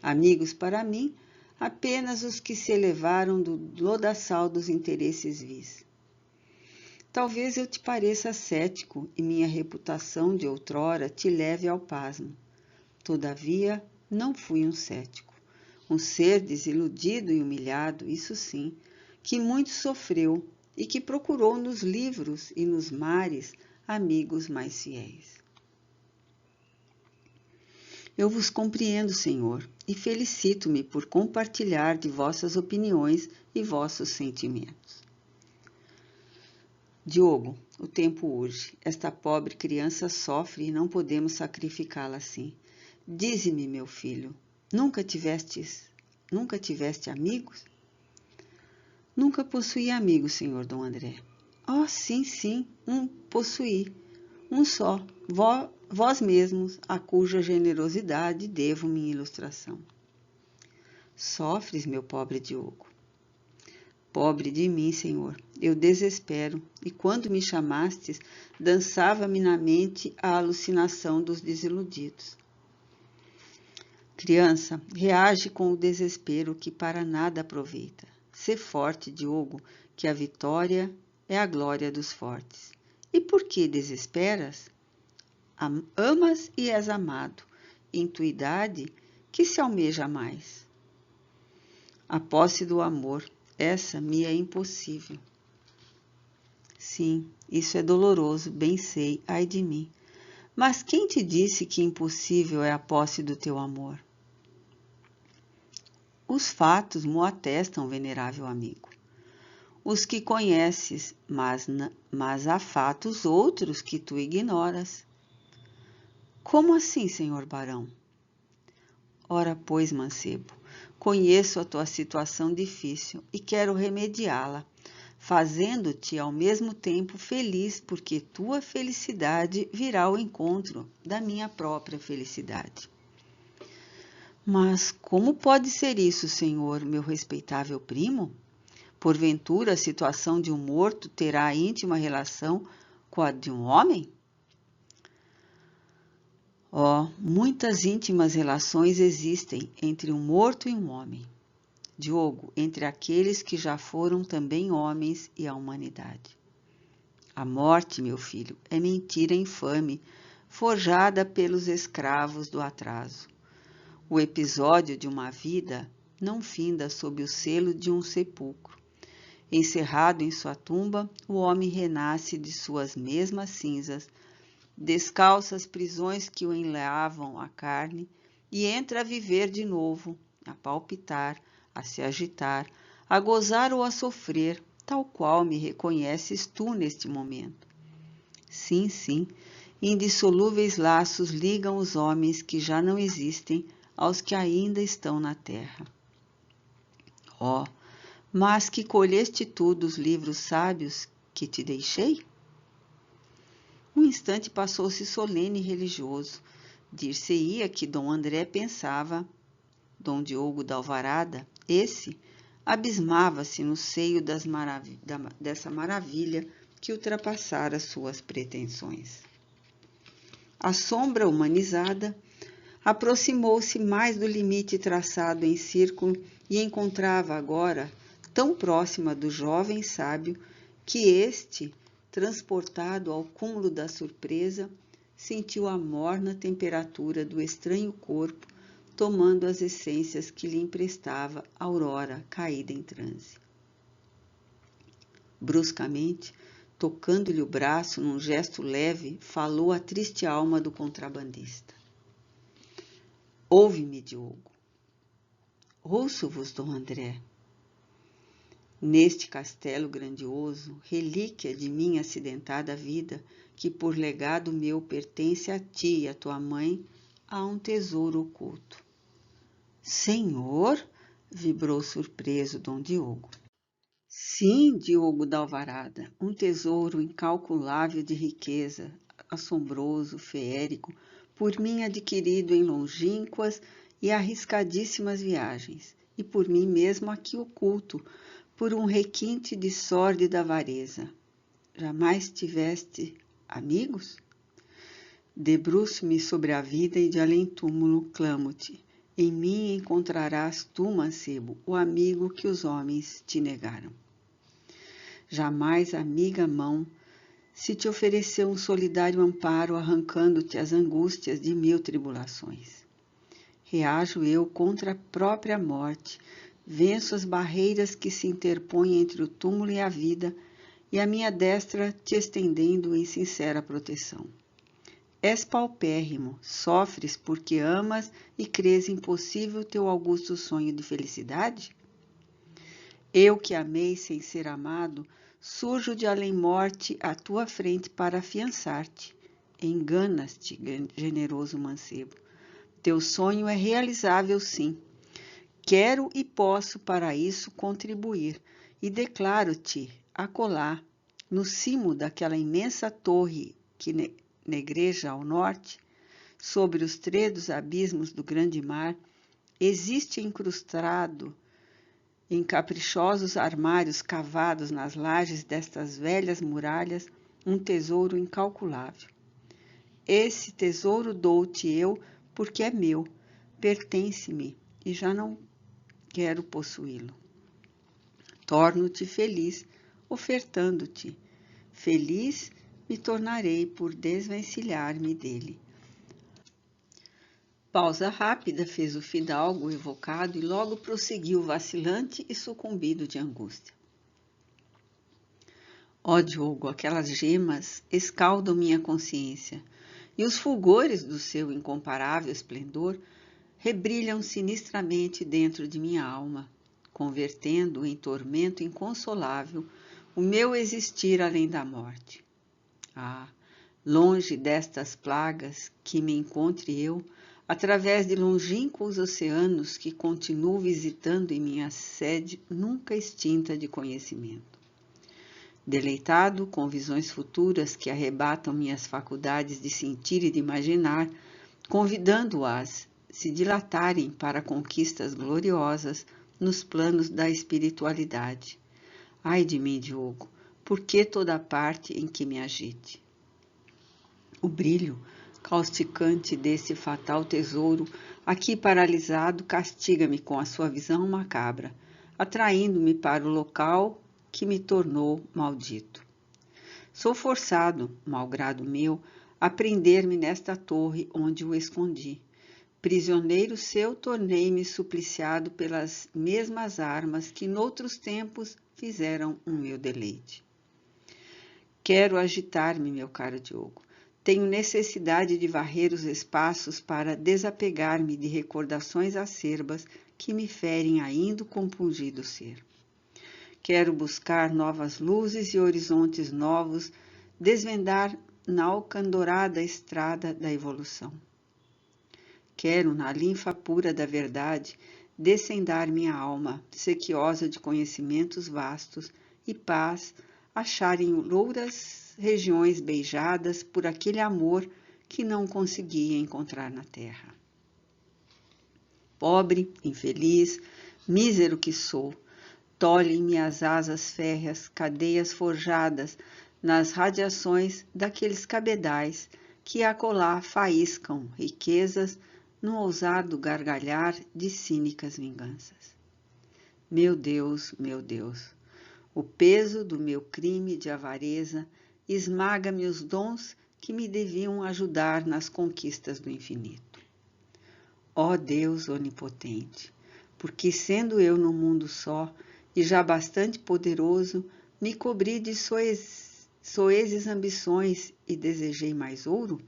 Amigos para mim, apenas os que se elevaram do lodaçal dos interesses vis. Talvez eu te pareça cético e minha reputação de outrora te leve ao pasmo. Todavia, não fui um cético. Um ser desiludido e humilhado, isso sim, que muito sofreu e que procurou nos livros e nos mares amigos mais fiéis. Eu vos compreendo, Senhor, e felicito-me por compartilhar de vossas opiniões e vossos sentimentos. Diogo, o tempo urge. Esta pobre criança sofre e não podemos sacrificá-la assim. Dize-me, meu filho, nunca tiveste amigos? Nunca possuí amigos, senhor Dom André. Oh, sim, possuí. Um só, vós mesmos, a cuja generosidade devo minha ilustração. Sofres, meu pobre Diogo. Pobre de mim, Senhor, eu desespero, e quando me chamastes, dançava-me na mente a alucinação dos desiludidos. Criança, reage com o desespero que para nada aproveita. Sê forte, Diogo, que a vitória é a glória dos fortes. E por que desesperas? Amas e és amado, em tua idade que se almeja mais. A posse do amor, essa me é impossível. Sim, isso é doloroso, bem sei, ai de mim. Mas quem te disse que impossível é a posse do teu amor? Os fatos mo atestam, venerável amigo. Os que conheces, mas há fatos outros que tu ignoras. Como assim, senhor barão? Ora, pois, mancebo, conheço a tua situação difícil e quero remediá-la, fazendo-te ao mesmo tempo feliz, porque tua felicidade virá ao encontro da minha própria felicidade. Mas como pode ser isso, senhor, meu respeitável primo? Porventura a situação de um morto terá íntima relação com a de um homem? Oh, muitas íntimas relações existem entre um morto e um homem. Diogo, entre aqueles que já foram também homens e a humanidade. A morte, meu filho, é mentira infame, forjada pelos escravos do atraso. O episódio de uma vida não finda sob o selo de um sepulcro. Encerrado em sua tumba, o homem renasce de suas mesmas cinzas, descalça as prisões que o enleavam à carne e entra a viver de novo, a palpitar, a se agitar, a gozar ou a sofrer, tal qual me reconheces tu neste momento. Sim, indissolúveis laços ligam os homens que já não existem aos que ainda estão na terra. Oh, mas que colheste tu dos livros sábios que te deixei? Um instante passou-se solene e religioso. Dir-se-ia que Dom André pensava. Dom Diogo d'Alvarada, esse, abismava-se no seio dessa maravilha que ultrapassara suas pretensões. A sombra humanizada aproximou-se mais do limite traçado em círculo e encontrava agora tão próxima do jovem sábio que este, transportado ao cúmulo da surpresa, sentiu a morna temperatura do estranho corpo, tomando as essências que lhe emprestava a aurora caída em transe. Bruscamente, tocando-lhe o braço num gesto leve, falou a triste alma do contrabandista. Ouve-me, Diogo. Ouço-vos, Dom André. Neste castelo grandioso, relíquia de minha acidentada vida, que por legado meu pertence a ti e a tua mãe, há um tesouro oculto. Senhor? Vibrou surpreso Dom Diogo. Sim, Diogo d'Alvarada, um tesouro incalculável de riqueza, assombroso, feérico, por mim adquirido em longínquas e arriscadíssimas viagens, e por mim mesmo aqui oculto, por um requinte de sórdida avareza. Jamais tiveste amigos? Debruço-me sobre a vida e de além-túmulo clamo-te. Em mim encontrarás tu, mancebo, o amigo que os homens te negaram. Jamais, amiga mão, se te ofereceu um solidário amparo, arrancando-te as angústias de 1000 tribulações. Reajo eu contra a própria morte, venço as barreiras que se interpõem entre o túmulo e a vida, e a minha destra te estendendo em sincera proteção. És paupérrimo, sofres porque amas e crês impossível teu augusto sonho de felicidade? Eu que amei sem ser amado, surjo de além-morte à tua frente para afiançar-te. Enganas-te, generoso mancebo. Teu sonho é realizável, sim. Quero e posso para isso contribuir, e declaro-te acolá, no cimo daquela imensa torre que negreja ao norte, sobre os tredos abismos do grande mar, existe incrustado em caprichosos armários cavados nas lajes destas velhas muralhas um tesouro incalculável. Esse tesouro dou-te eu porque é meu, pertence-me e já não quero possuí-lo. Torno-te feliz, ofertando-te. Feliz me tornarei por desvencilhar-me dele. Pausa rápida fez o fidalgo evocado e logo prosseguiu vacilante e sucumbido de angústia. Ó Diogo, aquelas gemas escaldam minha consciência, e os fulgores do seu incomparável esplendor rebrilham sinistramente dentro de minha alma, convertendo em tormento inconsolável o meu existir além da morte. Ah, longe destas plagas, que me encontre eu, através de longínquos oceanos que continuo visitando em minha sede nunca extinta de conhecimento. Deleitado com visões futuras que arrebatam minhas faculdades de sentir e de imaginar, convidando-as se dilatarem para conquistas gloriosas nos planos da espiritualidade. Ai de mim, Diogo, por que toda parte em que me agite? O brilho causticante desse fatal tesouro, aqui paralisado, castiga-me com a sua visão macabra, atraindo-me para o local que me tornou maldito. Sou forçado, malgrado meu, a prender-me nesta torre onde o escondi. Prisioneiro seu, tornei-me supliciado pelas mesmas armas que noutros tempos fizeram o meu deleite. Quero agitar-me, meu caro Diogo. Tenho necessidade de varrer os espaços para desapegar-me de recordações acerbas que me ferem ainda o compungido ser. Quero buscar novas luzes e horizontes novos, desvendar na alcandorada estrada da evolução. Quero, na linfa pura da verdade, descendar minha alma, sequiosa de conhecimentos vastos, e paz, achar em louras regiões beijadas por aquele amor que não conseguia encontrar na terra. Pobre, infeliz, mísero que sou, tolhem-me as asas férreas, cadeias forjadas nas radiações daqueles cabedais que acolá faíscam riquezas num ousado gargalhar de cínicas vinganças. Meu Deus, o peso do meu crime de avareza esmaga-me os dons que me deviam ajudar nas conquistas do infinito. Ó Deus onipotente, porque sendo eu no mundo só e já bastante poderoso, me cobri de soezes ambições e desejei mais ouro?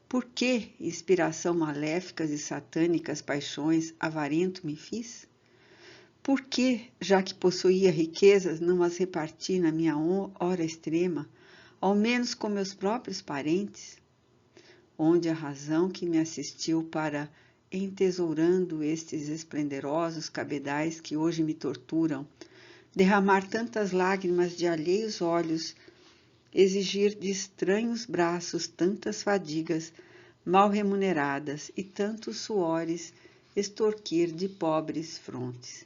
Por que inspiração maléficas e satânicas paixões avarento me fiz? Por que, já que possuía riquezas, não as reparti na minha hora extrema, ao menos com meus próprios parentes? Onde a razão que me assistiu para, entesourando estes esplendorosos cabedais que hoje me torturam, derramar tantas lágrimas de alheios olhos, exigir de estranhos braços tantas fadigas mal remuneradas e tantos suores extorquir de pobres frontes?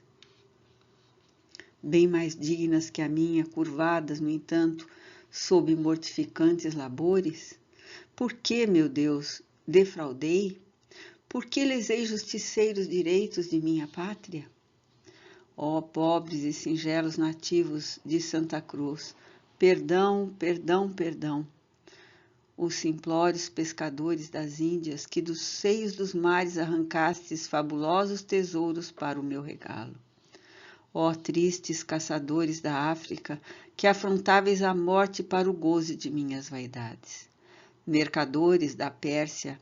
Bem mais dignas que a minha, curvadas, no entanto, sob mortificantes labores? Por que, meu Deus, defraudei? Por que lesei justiceiros direitos de minha pátria? Ó pobres e singelos nativos de Santa Cruz, perdão, perdão, perdão. Os simplórios pescadores das Índias, que dos seios dos mares arrancastes fabulosos tesouros para o meu regalo. Ó tristes caçadores da África, que afrontáveis a morte para o gozo de minhas vaidades. Mercadores da Pérsia,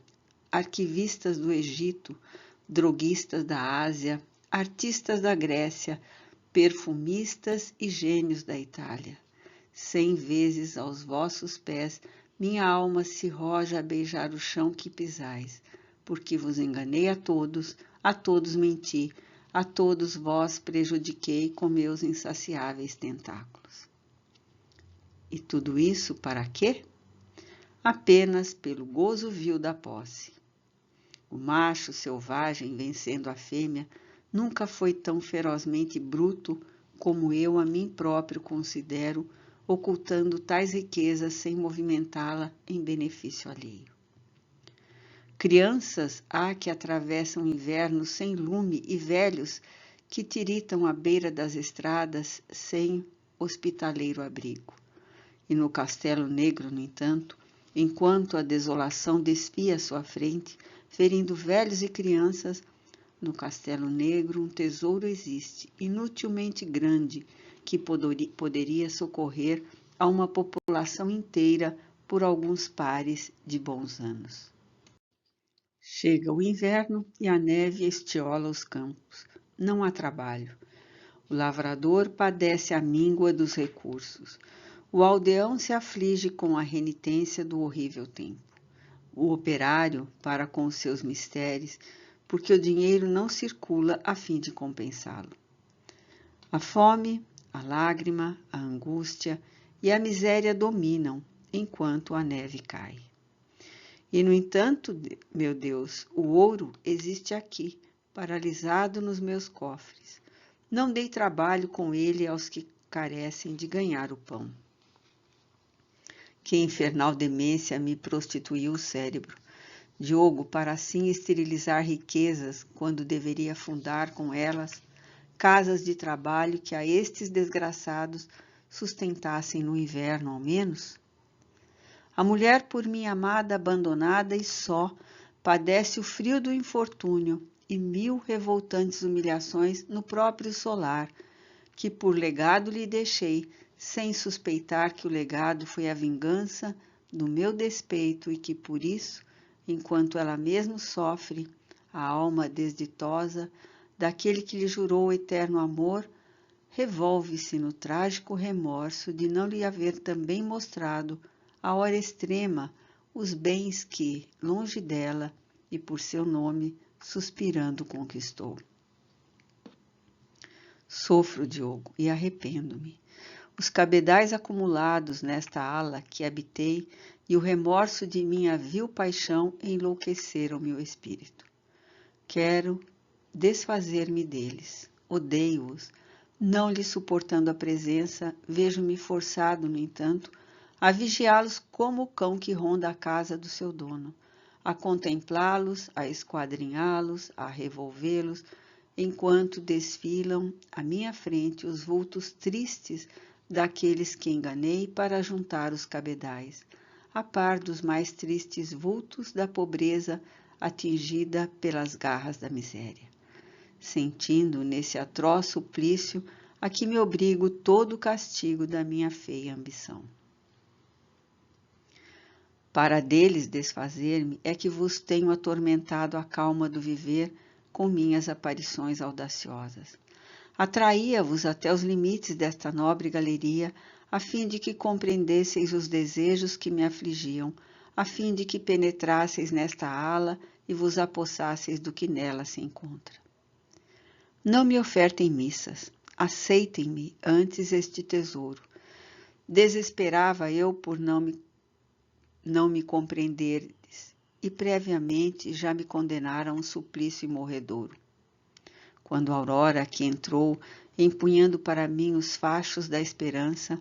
arquivistas do Egito, droguistas da Ásia, artistas da Grécia, perfumistas e gênios da Itália. 100 vezes aos vossos pés minha alma se roja a beijar o chão que pisais, porque vos enganei a todos menti, a todos vós prejudiquei com meus insaciáveis tentáculos. E tudo isso para quê? Apenas pelo gozo vil da posse. O macho selvagem vencendo a fêmea nunca foi tão ferozmente bruto como eu a mim próprio considero, ocultando tais riquezas sem movimentá-la em benefício alheio. Crianças há que atravessam invernos sem lume e velhos que tiritam à beira das estradas sem hospitaleiro abrigo. E no Castelo Negro, no entanto, enquanto a desolação despia sua frente, ferindo velhos e crianças, no Castelo Negro um tesouro existe, inutilmente grande, que poderia socorrer a uma população inteira por alguns pares de bons anos. Chega o inverno e a neve estiola os campos. Não há trabalho. O lavrador padece a míngua dos recursos. O aldeão se aflige com a renitência do horrível tempo. O operário para com os seus mistérios, porque o dinheiro não circula a fim de compensá-lo. A fome, a lágrima, a angústia e a miséria dominam enquanto a neve cai. E, no entanto, meu Deus, o ouro existe aqui, paralisado nos meus cofres. Não dei trabalho com ele aos que carecem de ganhar o pão. Que infernal demência me prostituiu o cérebro. Diogo, para assim esterilizar riquezas, quando deveria fundar com elas casas de trabalho que a estes desgraçados sustentassem no inverno ao menos? A mulher por mim amada, abandonada e só, padece o frio do infortúnio e 1000 revoltantes humilhações no próprio solar, que por legado lhe deixei, sem suspeitar que o legado foi a vingança do meu despeito e que por isso, enquanto ela mesma sofre, a alma desditosa daquele que lhe jurou o eterno amor, revolve-se no trágico remorso de não lhe haver também mostrado, à hora extrema, os bens que, longe dela e por seu nome, suspirando conquistou. Sofro, Diogo, e arrependo-me. Os cabedais acumulados nesta ala que habitei e o remorso de minha vil paixão enlouqueceram meu espírito. Quero desfazer-me deles, odeio-os, não lhes suportando a presença, vejo-me forçado, no entanto, a vigiá-los como o cão que ronda a casa do seu dono, a contemplá-los, a esquadrinhá-los, a revolvê-los, enquanto desfilam à minha frente os vultos tristes daqueles que enganei para juntar os cabedais, a par dos mais tristes vultos da pobreza atingida pelas garras da miséria. Sentindo nesse atroz suplício a que me obrigo todo o castigo da minha feia ambição. Para deles desfazer-me é que vos tenho atormentado a calma do viver com minhas aparições audaciosas. Atraía-vos até os limites desta nobre galeria, a fim de que compreendesseis os desejos que me afligiam, a fim de que penetrasseis nesta ala e vos apossasseis do que nela se encontra. Não me ofertem missas, aceitem-me antes este tesouro. Desesperava eu por não me compreenderdes, e previamente já me condenaram a um suplício morredouro. Quando a aurora aqui entrou, empunhando para mim os fachos da esperança,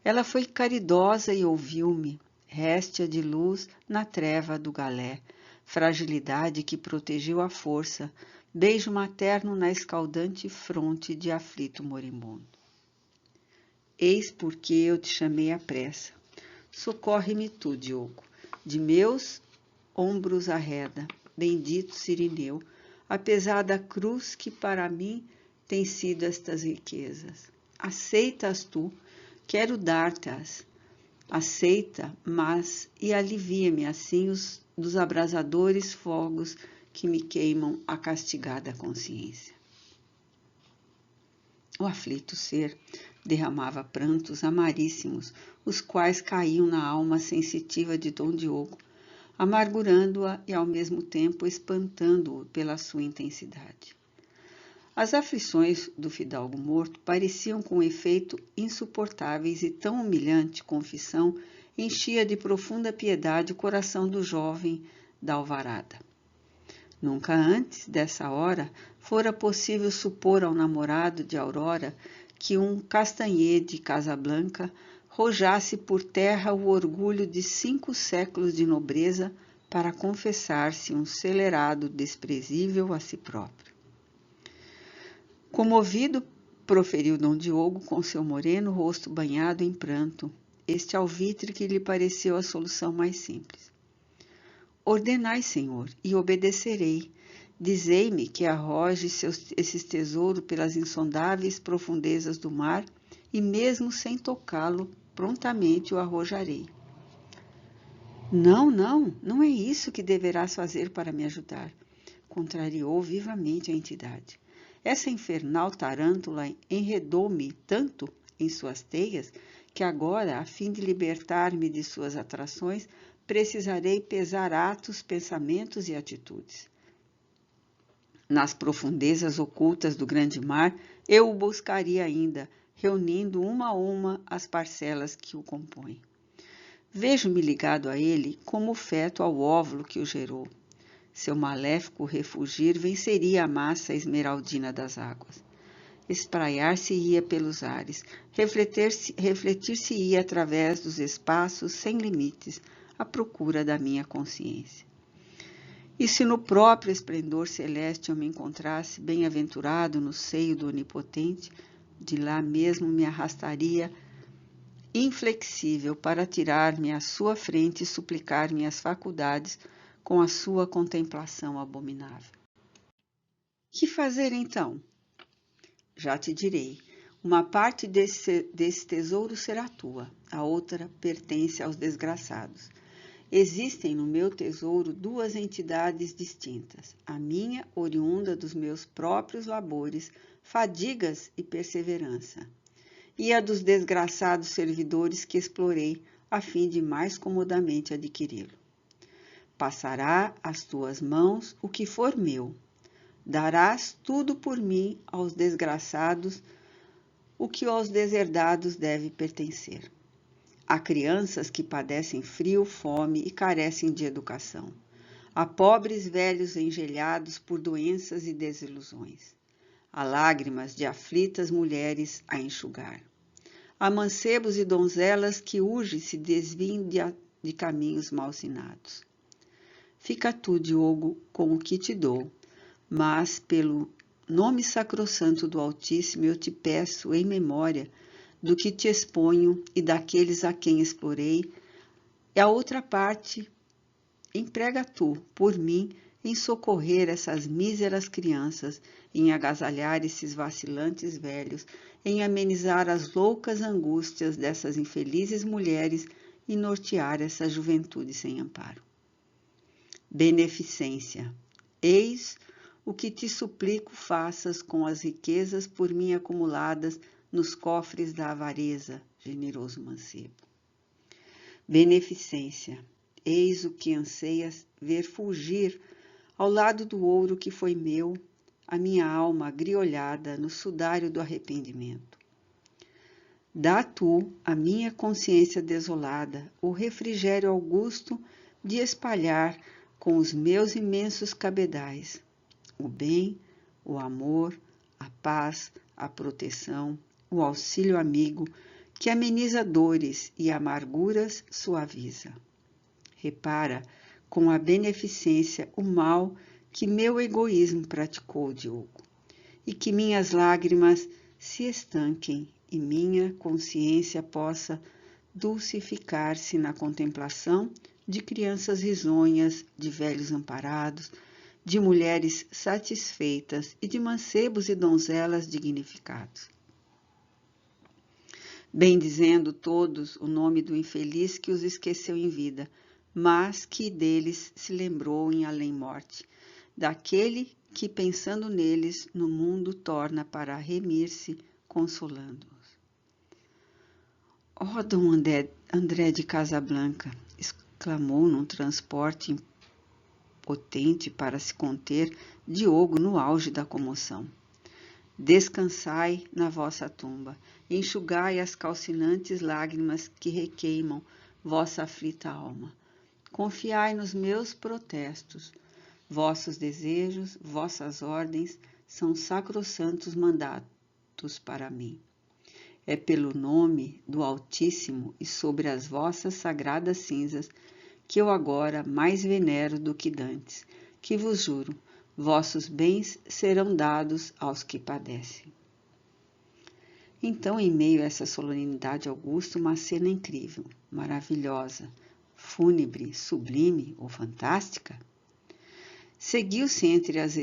ela foi caridosa e ouviu-me, réstia de luz na treva do galé, fragilidade que protegeu a força, beijo materno na escaldante fronte de aflito moribundo. Eis porque eu te chamei à pressa. Socorre-me tu, Diogo, de meus ombros arreda, bendito Cirineu, apesar da cruz que para mim tem sido estas riquezas. Aceita-as tu, quero dar-te-as. Aceita, mas e alivia-me assim dos abrasadores fogos que me queimam a castigada consciência. O aflito ser derramava prantos amaríssimos, os quais caíam na alma sensitiva de Dom Diogo, amargurando-a e ao mesmo tempo espantando-o pela sua intensidade. As aflições do fidalgo morto pareciam com efeito insuportáveis e tão humilhante confissão enchia de profunda piedade o coração do jovem da alvarada. Nunca antes dessa hora fora possível supor ao namorado de Aurora que um Castanhê de Casablanca rojasse por terra o orgulho de 5 séculos de nobreza para confessar-se um celerado desprezível a si próprio. Comovido, proferiu Dom Diogo com seu moreno rosto banhado em pranto, este alvitre que lhe pareceu a solução mais simples. Ordenai, Senhor, e obedecerei. Dizei-me que arroje esses tesouros pelas insondáveis profundezas do mar, e mesmo sem tocá-lo, prontamente o arrojarei. Não é isso que deverás fazer para me ajudar, contrariou vivamente a entidade. Essa infernal tarântula enredou-me tanto em suas teias que agora, a fim de libertar-me de suas atrações, precisarei pesar atos, pensamentos e atitudes. Nas profundezas ocultas do grande mar, eu o buscaria ainda, reunindo uma a uma as parcelas que o compõem. Vejo-me ligado a ele como o feto ao óvulo que o gerou. Seu maléfico refugir venceria a massa esmeraldina das águas. Espraiar-se-ia pelos ares, refletir-se-ia através dos espaços sem limites, à procura da minha consciência. E se no próprio esplendor celeste eu me encontrasse bem-aventurado no seio do Onipotente, de lá mesmo me arrastaria inflexível para tirar-me à sua frente e suplicar minhas faculdades com a sua contemplação abominável. Que fazer então? Já te direi. Uma parte desse tesouro será tua, a outra pertence aos desgraçados. Existem no meu tesouro 2 entidades distintas, a minha oriunda dos meus próprios labores, fadigas e perseverança, e a dos desgraçados servidores que explorei, a fim de mais comodamente adquiri-lo. Passará às tuas mãos o que for meu. Darás tudo por mim aos desgraçados, o que aos deserdados deve pertencer. Há crianças que padecem frio, fome e carecem de educação. Há pobres velhos engelhados por doenças e desilusões. Há lágrimas de aflitas mulheres a enxugar. Há mancebos e donzelas que urgem se desviem de caminhos mal-sinados. Fica tu, Diogo, com o que te dou, mas pelo nome sacrossanto do Altíssimo eu te peço em memória do que te exponho e daqueles a quem explorei, e a outra parte emprega tu, por mim, em socorrer essas míseras crianças, em agasalhar esses vacilantes velhos, em amenizar as loucas angústias dessas infelizes mulheres e nortear essa juventude sem amparo. Beneficência, eis o que te suplico faças com as riquezas por mim acumuladas nos cofres da avareza, generoso mancebo. Beneficência, eis o que anseias ver fulgir ao lado do ouro que foi meu, a minha alma agriolhada no sudário do arrependimento. Dá tu à minha consciência desolada o refrigério augusto de espalhar com os meus imensos cabedais o bem, o amor, a paz, a proteção, o auxílio amigo que ameniza dores e amarguras suaviza. Repara com a beneficência o mal que meu egoísmo praticou, Diogo, e que minhas lágrimas se estanquem e minha consciência possa dulcificar-se na contemplação de crianças risonhas, de velhos amparados, de mulheres satisfeitas e de mancebos e donzelas dignificados. Bendizendo todos o nome do infeliz que os esqueceu em vida, mas que deles se lembrou em além-morte, daquele que, pensando neles, no mundo torna para remir-se, consolando-os. Ó, Dom André de Casablanca, exclamou num transporte impotente para se conter Diogo no auge da comoção. Descansai na vossa tumba, enxugai as calcinantes lágrimas que requeimam vossa aflita alma. Confiai nos meus protestos. Vossos desejos, vossas ordens são sacrossantos mandatos para mim. É pelo nome do Altíssimo e sobre as vossas sagradas cinzas que eu agora mais venero do que dantes, que vos juro, vossos bens serão dados aos que padecem. Então, em meio a essa solenidade augusta, uma cena incrível, maravilhosa, fúnebre, sublime ou fantástica, seguiu-se entre as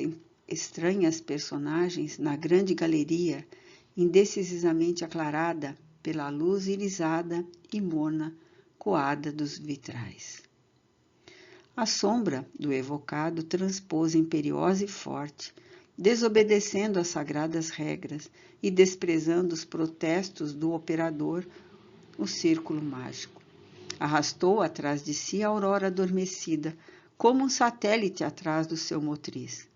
estranhas personagens na grande galeria, indecisamente aclarada pela luz irisada e morna coada dos vitrais. A sombra do evocado transpôs imperiosa e forte, desobedecendo às sagradas regras e desprezando os protestos do operador, o círculo mágico. Arrastou atrás de si a aurora adormecida, como um satélite atrás do seu motriz.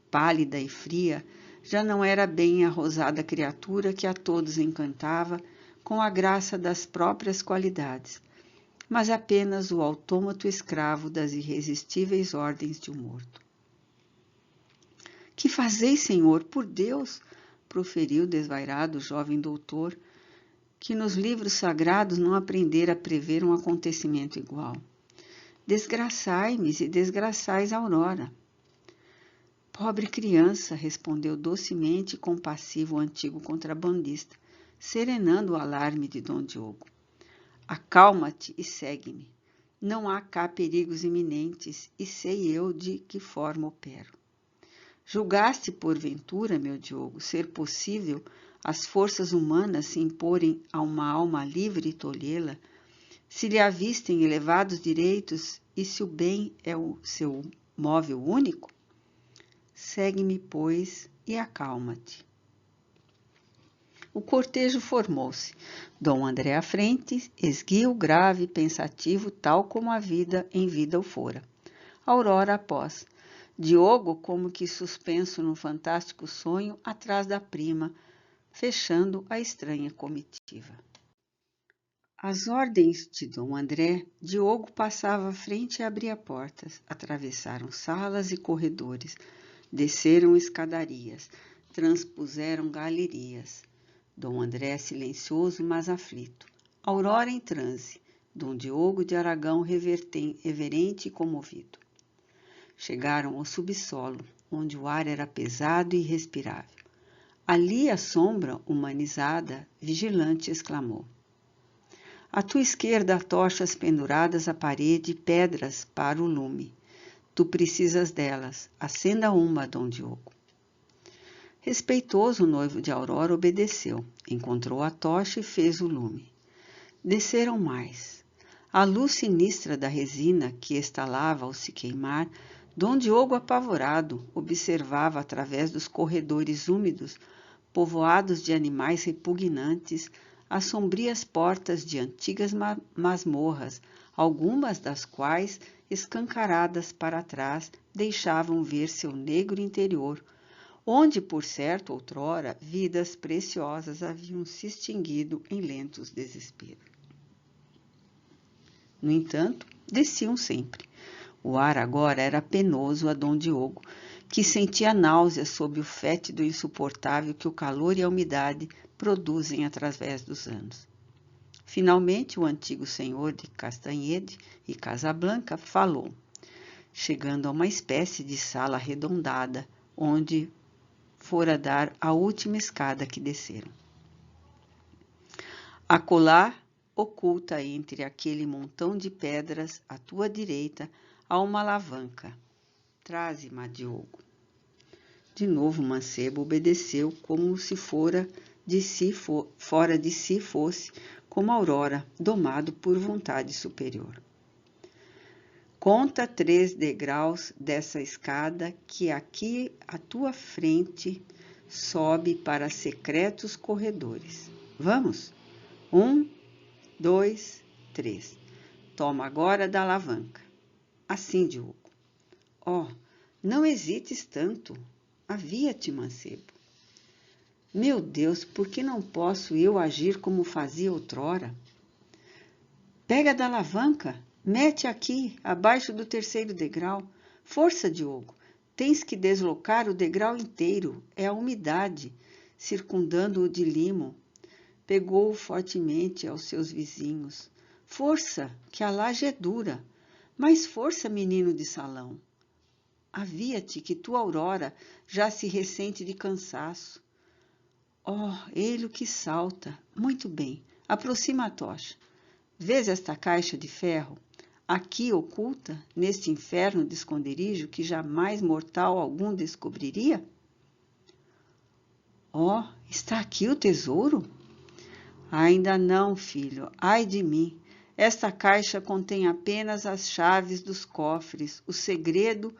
Pálida e fria, já não era bem a rosada criatura que a todos encantava com a graça das próprias qualidades, mas apenas o autômato escravo das irresistíveis ordens de um morto. Que fazeis, senhor, por Deus? Proferiu desvairado o jovem doutor, que nos livros sagrados não aprendera a prever um acontecimento igual. Desgraçai-me e desgraçais a aurora. Pobre criança, respondeu docemente e compassivo o antigo contrabandista, serenando o alarme de Dom Diogo. Acalma-te e segue-me. Não há cá perigos iminentes e sei eu de que forma opero. Julgaste, porventura, meu Diogo, ser possível as forças humanas se imporem a uma alma livre e tolhê-la, se lhe avistem elevados direitos e se o bem é o seu móvel único? Segue-me, pois, e acalma-te. O cortejo formou-se. Dom André à frente, esguio, grave, pensativo, tal como a vida em vida o fora. Aurora após. Diogo, como que suspenso num fantástico sonho, atrás da prima, fechando a estranha comitiva. Às ordens de Dom André, Diogo passava à frente e abria portas. Atravessaram salas e corredores, desceram escadarias, transpuseram galerias. Dom André silencioso, mas aflito. Aurora em transe. Dom Diogo de Aragão reverente e comovido. Chegaram ao subsolo, onde o ar era pesado e irrespirável. Ali a sombra, humanizada, vigilante, exclamou. À tua esquerda há tochas penduradas à parede e pedras para o lume. Tu precisas delas. Acenda uma, Dom Diogo. Respeitoso, o noivo de Aurora obedeceu. Encontrou a tocha e fez o lume. Desceram mais. A luz sinistra da resina que estalava ao se queimar, Dom Diogo, apavorado, observava através dos corredores úmidos, povoados de animais repugnantes, as sombrias portas de antigas masmorras, algumas das quais, escancaradas para trás, deixavam ver seu negro interior, onde, por certo, outrora, vidas preciosas haviam se extinguido em lentos desesperos. No entanto, desciam sempre. O ar agora era penoso a Dom Diogo, que sentia náusea sob o fétido insuportável que o calor e a umidade produzem através dos anos. Finalmente, o antigo senhor de Castanhede e Casablanca falou, chegando a uma espécie de sala arredondada, onde fora dar a última escada que desceram. Acolá, oculta entre aquele montão de pedras, à tua direita, há uma alavanca. Traze-ma, Diogo. De novo o mancebo obedeceu, como se fora de si fosse, como Aurora, domado por vontade superior. Conta 3 degraus dessa escada que aqui à tua frente sobe para secretos corredores. Vamos? 1, 2, 3. Toma agora da alavanca. Assim, Diogo. Oh, não hesites tanto. Havia-te, mancebo. Meu Deus, por que não posso eu agir como fazia outrora? Pega da alavanca, mete aqui, abaixo do 3º degrau. Força, Diogo. Tens que deslocar o degrau inteiro. É a umidade, circundando-o de limo. Pegou-o fortemente aos seus vizinhos. Força, que a laje é dura. Mais força, menino de salão. Havia-te que tua Aurora já se ressente de cansaço. Oh, ele o que salta. Muito bem, aproxima a tocha. Vês esta caixa de ferro? Aqui oculta, neste inferno de esconderijo que jamais mortal algum descobriria? Oh, está aqui o tesouro? Ainda não, filho, ai de mim. Esta caixa contém apenas as chaves dos cofres, o segredo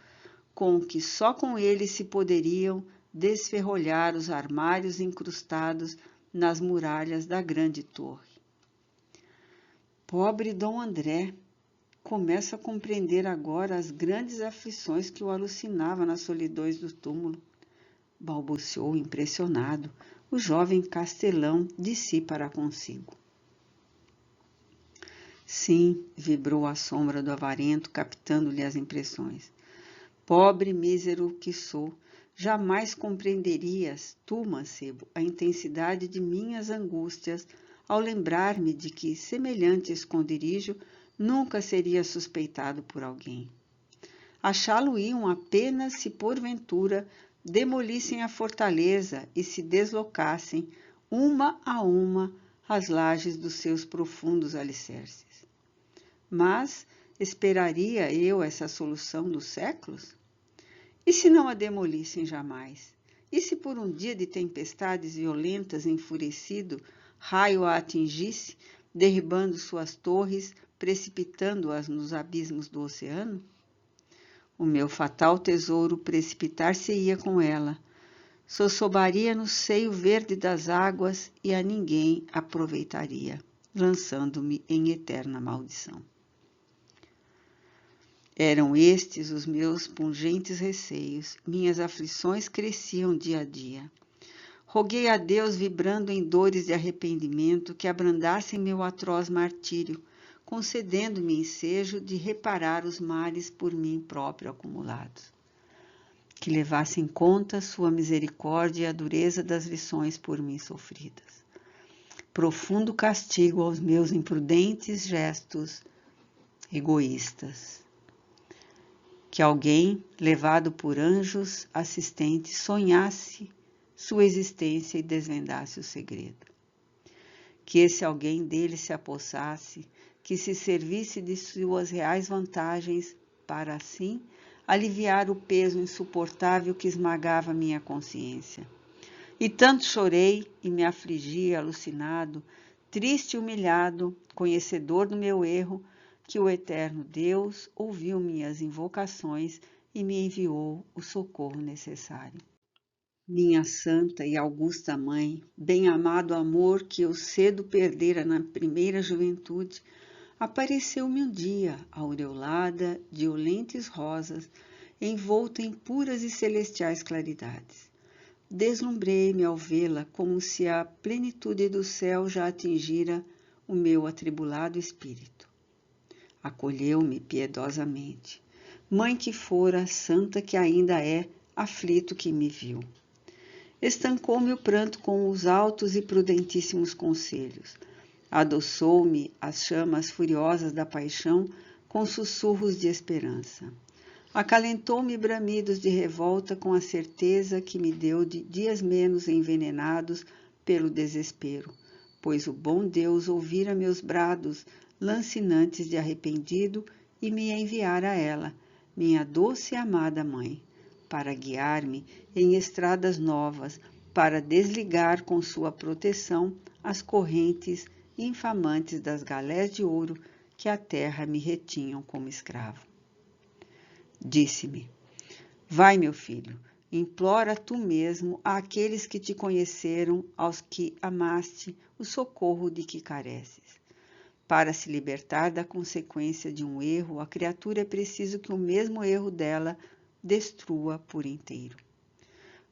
com que só com ele se poderiam desferrolhar os armários incrustados nas muralhas da grande torre. Pobre Dom André, começa a compreender agora as grandes aflições que o alucinavam nas solidões do túmulo. Balbuciou impressionado o jovem castelão de si para consigo. Sim, vibrou a sombra do avarento, captando-lhe as impressões. Pobre mísero que sou, jamais compreenderias, tu, mancebo, a intensidade de minhas angústias ao lembrar-me de que semelhante esconderijo nunca seria suspeitado por alguém. Achá-lo-iam apenas se porventura demolissem a fortaleza e se deslocassem, uma a uma, as lajes dos seus profundos alicerces. Mas esperaria eu essa solução dos séculos? E se não a demolissem jamais? E se por um dia de tempestades violentas, enfurecido, raio a atingisse, derribando suas torres, precipitando-as nos abismos do oceano? O meu fatal tesouro precipitar-se-ia com ela, sossobaria no seio verde das águas e a ninguém aproveitaria, lançando-me em eterna maldição. Eram estes os meus pungentes receios, minhas aflições cresciam dia a dia. Roguei a Deus, vibrando em dores de arrependimento, que abrandassem meu atroz martírio, concedendo-me ensejo de reparar os males por mim próprio acumulados. Que levasse em conta sua misericórdia e a dureza das lições por mim sofridas. Profundo castigo aos meus imprudentes gestos egoístas. Que alguém, levado por anjos assistentes, sonhasse sua existência e desvendasse o segredo. Que esse alguém dele se apossasse, que se servisse de suas reais vantagens para, assim, aliviar o peso insuportável que esmagava minha consciência. E tanto chorei e me afligi alucinado, triste e humilhado, conhecedor do meu erro, que o eterno Deus ouviu minhas invocações e me enviou o socorro necessário. Minha santa e augusta mãe, bem-amado amor que eu cedo perdera na primeira juventude, apareceu-me um dia, aureolada de olentes rosas, envolta em puras e celestiais claridades. Deslumbrei-me ao vê-la como se a plenitude do céu já atingira o meu atribulado espírito. Acolheu-me piedosamente. Mãe que fora, santa que ainda é, aflito que me viu. Estancou-me o pranto com os altos e prudentíssimos conselhos. Adoçou-me as chamas furiosas da paixão com sussurros de esperança. Acalentou-me bramidos de revolta com a certeza que me deu de dias menos envenenados pelo desespero, pois o bom Deus ouvira meus brados lancinantes de arrependido e me enviara a ela, minha doce e amada mãe, para guiar-me em estradas novas, para desligar com sua proteção as correntes infamantes das galés de ouro que a terra me retinham como escravo. Disse-me: vai, meu filho, implora tu mesmo àqueles que te conheceram, aos que amaste, o socorro de que careces. Para se libertar da consequência de um erro, a criatura é preciso que o mesmo erro dela destrua por inteiro.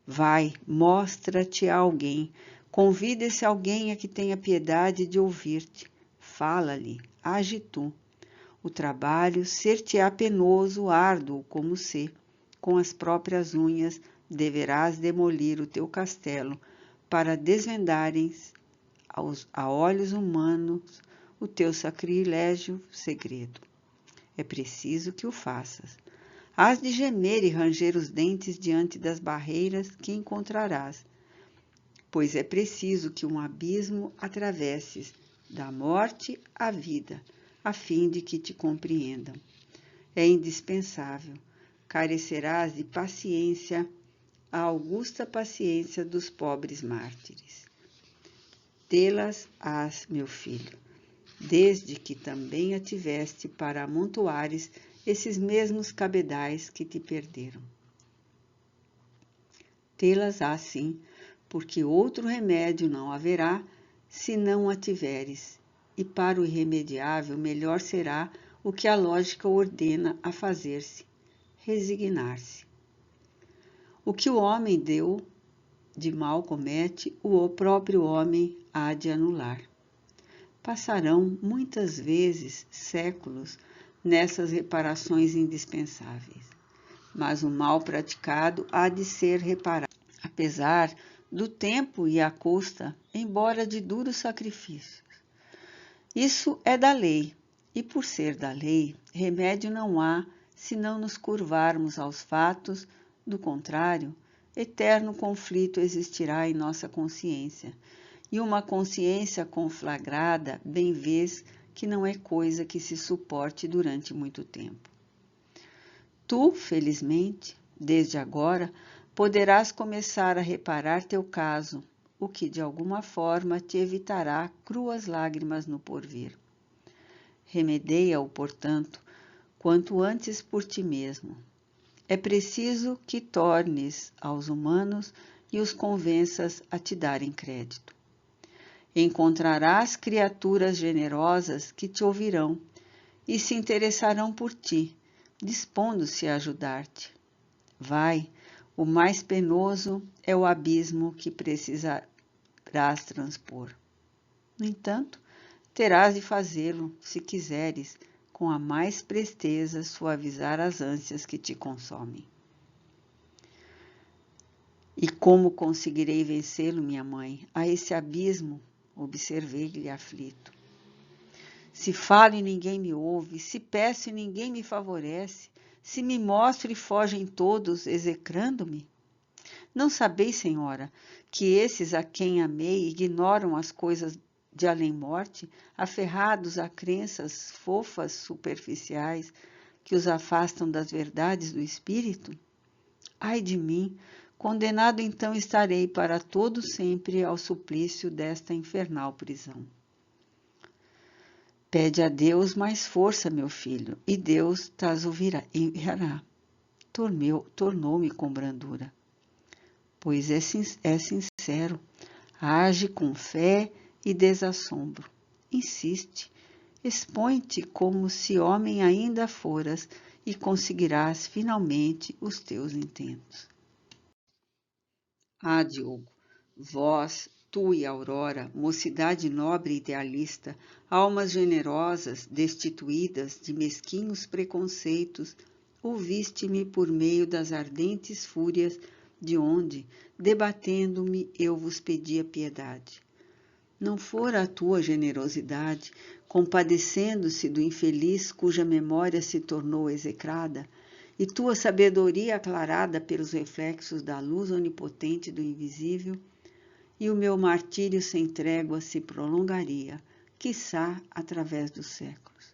Vai, mostra-te a alguém, convida esse alguém a que tenha piedade de ouvir-te, fala-lhe, age tu. O trabalho ser-te-á penoso, árduo, como se, com as próprias unhas, deverás demolir o teu castelo, para desvendares a olhos humanos o teu sacrilégio segredo. É preciso que o faças. Hás de gemer e ranger os dentes diante das barreiras que encontrarás, pois é preciso que um abismo atravesses da morte à vida, a fim de que te compreendam. É indispensável. Carecerás de paciência, a augusta paciência dos pobres mártires. Tê-las-ás, meu filho, desde que também a tiveste para amontoares esses mesmos cabedais que te perderam. Tê-las-ás, sim, porque outro remédio não haverá se não a tiveres, e para o irremediável melhor será o que a lógica ordena a fazer-se, resignar-se. O que o homem deu de mal comete, o próprio homem há de anular. Passarão muitas vezes séculos nessas reparações indispensáveis, mas o mal praticado há de ser reparado, apesar do tempo e à custa, embora de duros sacrifícios. Isso é da lei, e por ser da lei, remédio não há se não nos curvarmos aos fatos, do contrário, eterno conflito existirá em nossa consciência, e uma consciência conflagrada, bem vês que não é coisa que se suporte durante muito tempo. Tu, felizmente, desde agora, poderás começar a reparar teu caso, o que de alguma forma te evitará cruas lágrimas no porvir. Remedeia-o, portanto, quanto antes por ti mesmo. É preciso que tornes aos humanos e os convenças a te darem crédito. Encontrarás criaturas generosas que te ouvirão e se interessarão por ti, dispondo-se a ajudar-te. Vai, o mais penoso é o abismo que precisarás transpor. No entanto, terás de fazê-lo, se quiseres, com a mais presteza suavizar as ânsias que te consomem. E como conseguirei vencê-lo, minha mãe? A esse abismo, observei-lhe aflito. Se falo e ninguém me ouve, se peço e ninguém me favorece, se me mostro e fogem todos, execrando-me? Não sabeis, senhora, que esses a quem amei ignoram as coisas de além-morte, aferrados a crenças fofas superficiais que os afastam das verdades do espírito? Ai de mim, condenado então estarei para todo sempre ao suplício desta infernal prisão. Pede a Deus mais força, meu filho, e Deus t'as enviará. Tornou-me com brandura. Pois é sincero, age com fé e desassombro. Insiste, expõe-te como se homem ainda foras e conseguirás finalmente os teus intentos. Ah, Diogo, vós, tu e Aurora, mocidade nobre e idealista, almas generosas, destituídas de mesquinhos preconceitos, ouviste-me por meio das ardentes fúrias de onde, debatendo-me, eu vos pedia piedade. Não fora a tua generosidade, compadecendo-se do infeliz cuja memória se tornou execrada, e tua sabedoria aclarada pelos reflexos da luz onipotente do invisível, e o meu martírio sem trégua se prolongaria, quiçá através dos séculos.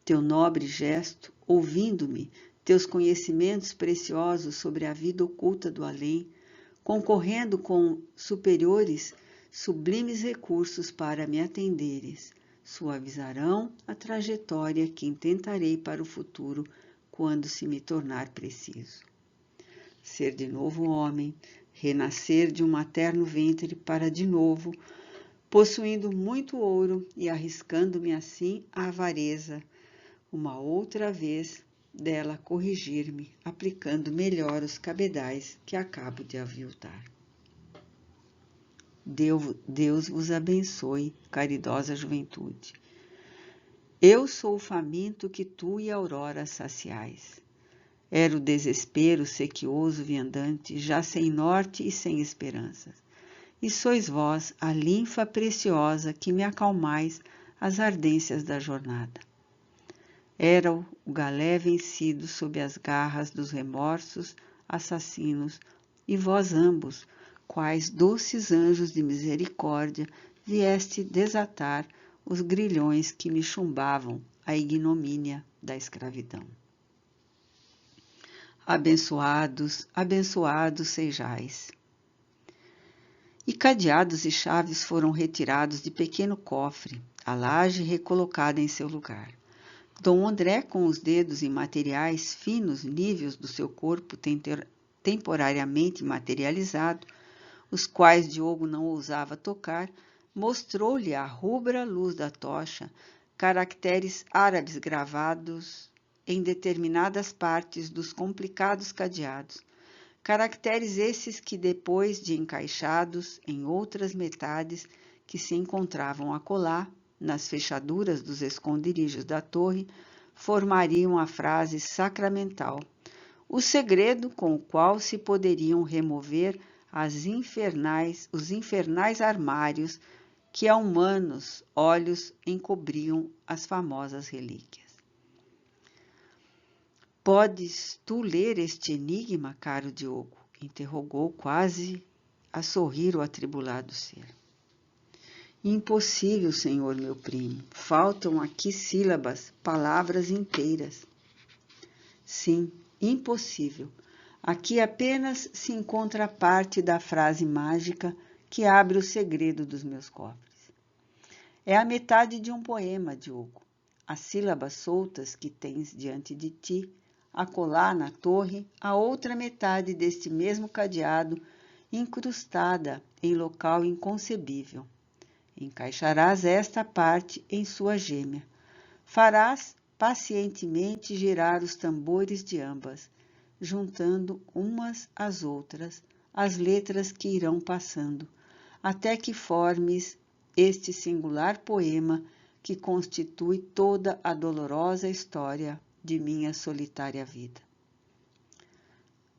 Teu nobre gesto, ouvindo-me, teus conhecimentos preciosos sobre a vida oculta do além, concorrendo com superiores, sublimes recursos para me atenderes, suavizarão a trajetória que intentarei para o futuro quando se me tornar preciso. Ser de novo homem, renascer de um materno ventre para de novo, possuindo muito ouro e arriscando-me assim à avareza, uma outra vez dela corrigir-me, aplicando melhor os cabedais que acabo de aviltar. Deus vos abençoe, caridosa juventude. Eu sou o faminto que tu e a aurora saciais. Era o desespero sequioso viandante, já sem norte e sem esperanças. E sois vós a linfa preciosa que me acalmais as ardências da jornada. Era o galé vencido sob as garras dos remorsos assassinos, e vós ambos, quais doces anjos de misericórdia, vieste desatar os grilhões que me chumbavam a ignomínia da escravidão. Abençoados, abençoados sejais. E cadeados e chaves foram retirados de pequeno cofre, a laje recolocada em seu lugar. Dom André, com os dedos imateriais finos níveos do seu corpo temporariamente materializado, os quais Diogo não ousava tocar, mostrou-lhe à rubra luz da tocha caracteres árabes gravados em determinadas partes dos complicados cadeados, caracteres esses que, depois de encaixados em outras metades que se encontravam acolá, nas fechaduras dos esconderijos da torre, formariam a frase sacramental, o segredo com o qual se poderiam remover os infernais armários que a humanos olhos encobriam as famosas relíquias. Podes tu ler este enigma, caro Diogo? Interrogou quase a sorrir o atribulado ser. Impossível, senhor meu primo. Faltam aqui sílabas, palavras inteiras. Sim, impossível. Aqui apenas se encontra a parte da frase mágica que abre o segredo dos meus cofres. É a metade de um poema, Diogo. As sílabas soltas que tens diante de ti, acolá na torre, a outra metade deste mesmo cadeado, incrustada em local inconcebível. Encaixarás esta parte em sua gêmea. Farás pacientemente girar os tambores de ambas, juntando umas às outras as letras que irão passando, até que formes este singular poema que constitui toda a dolorosa história de minha solitária vida.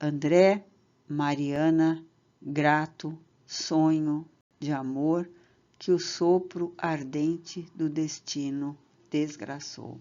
André, Mariana, grato, sonho de amor que o sopro ardente do destino desgraçou.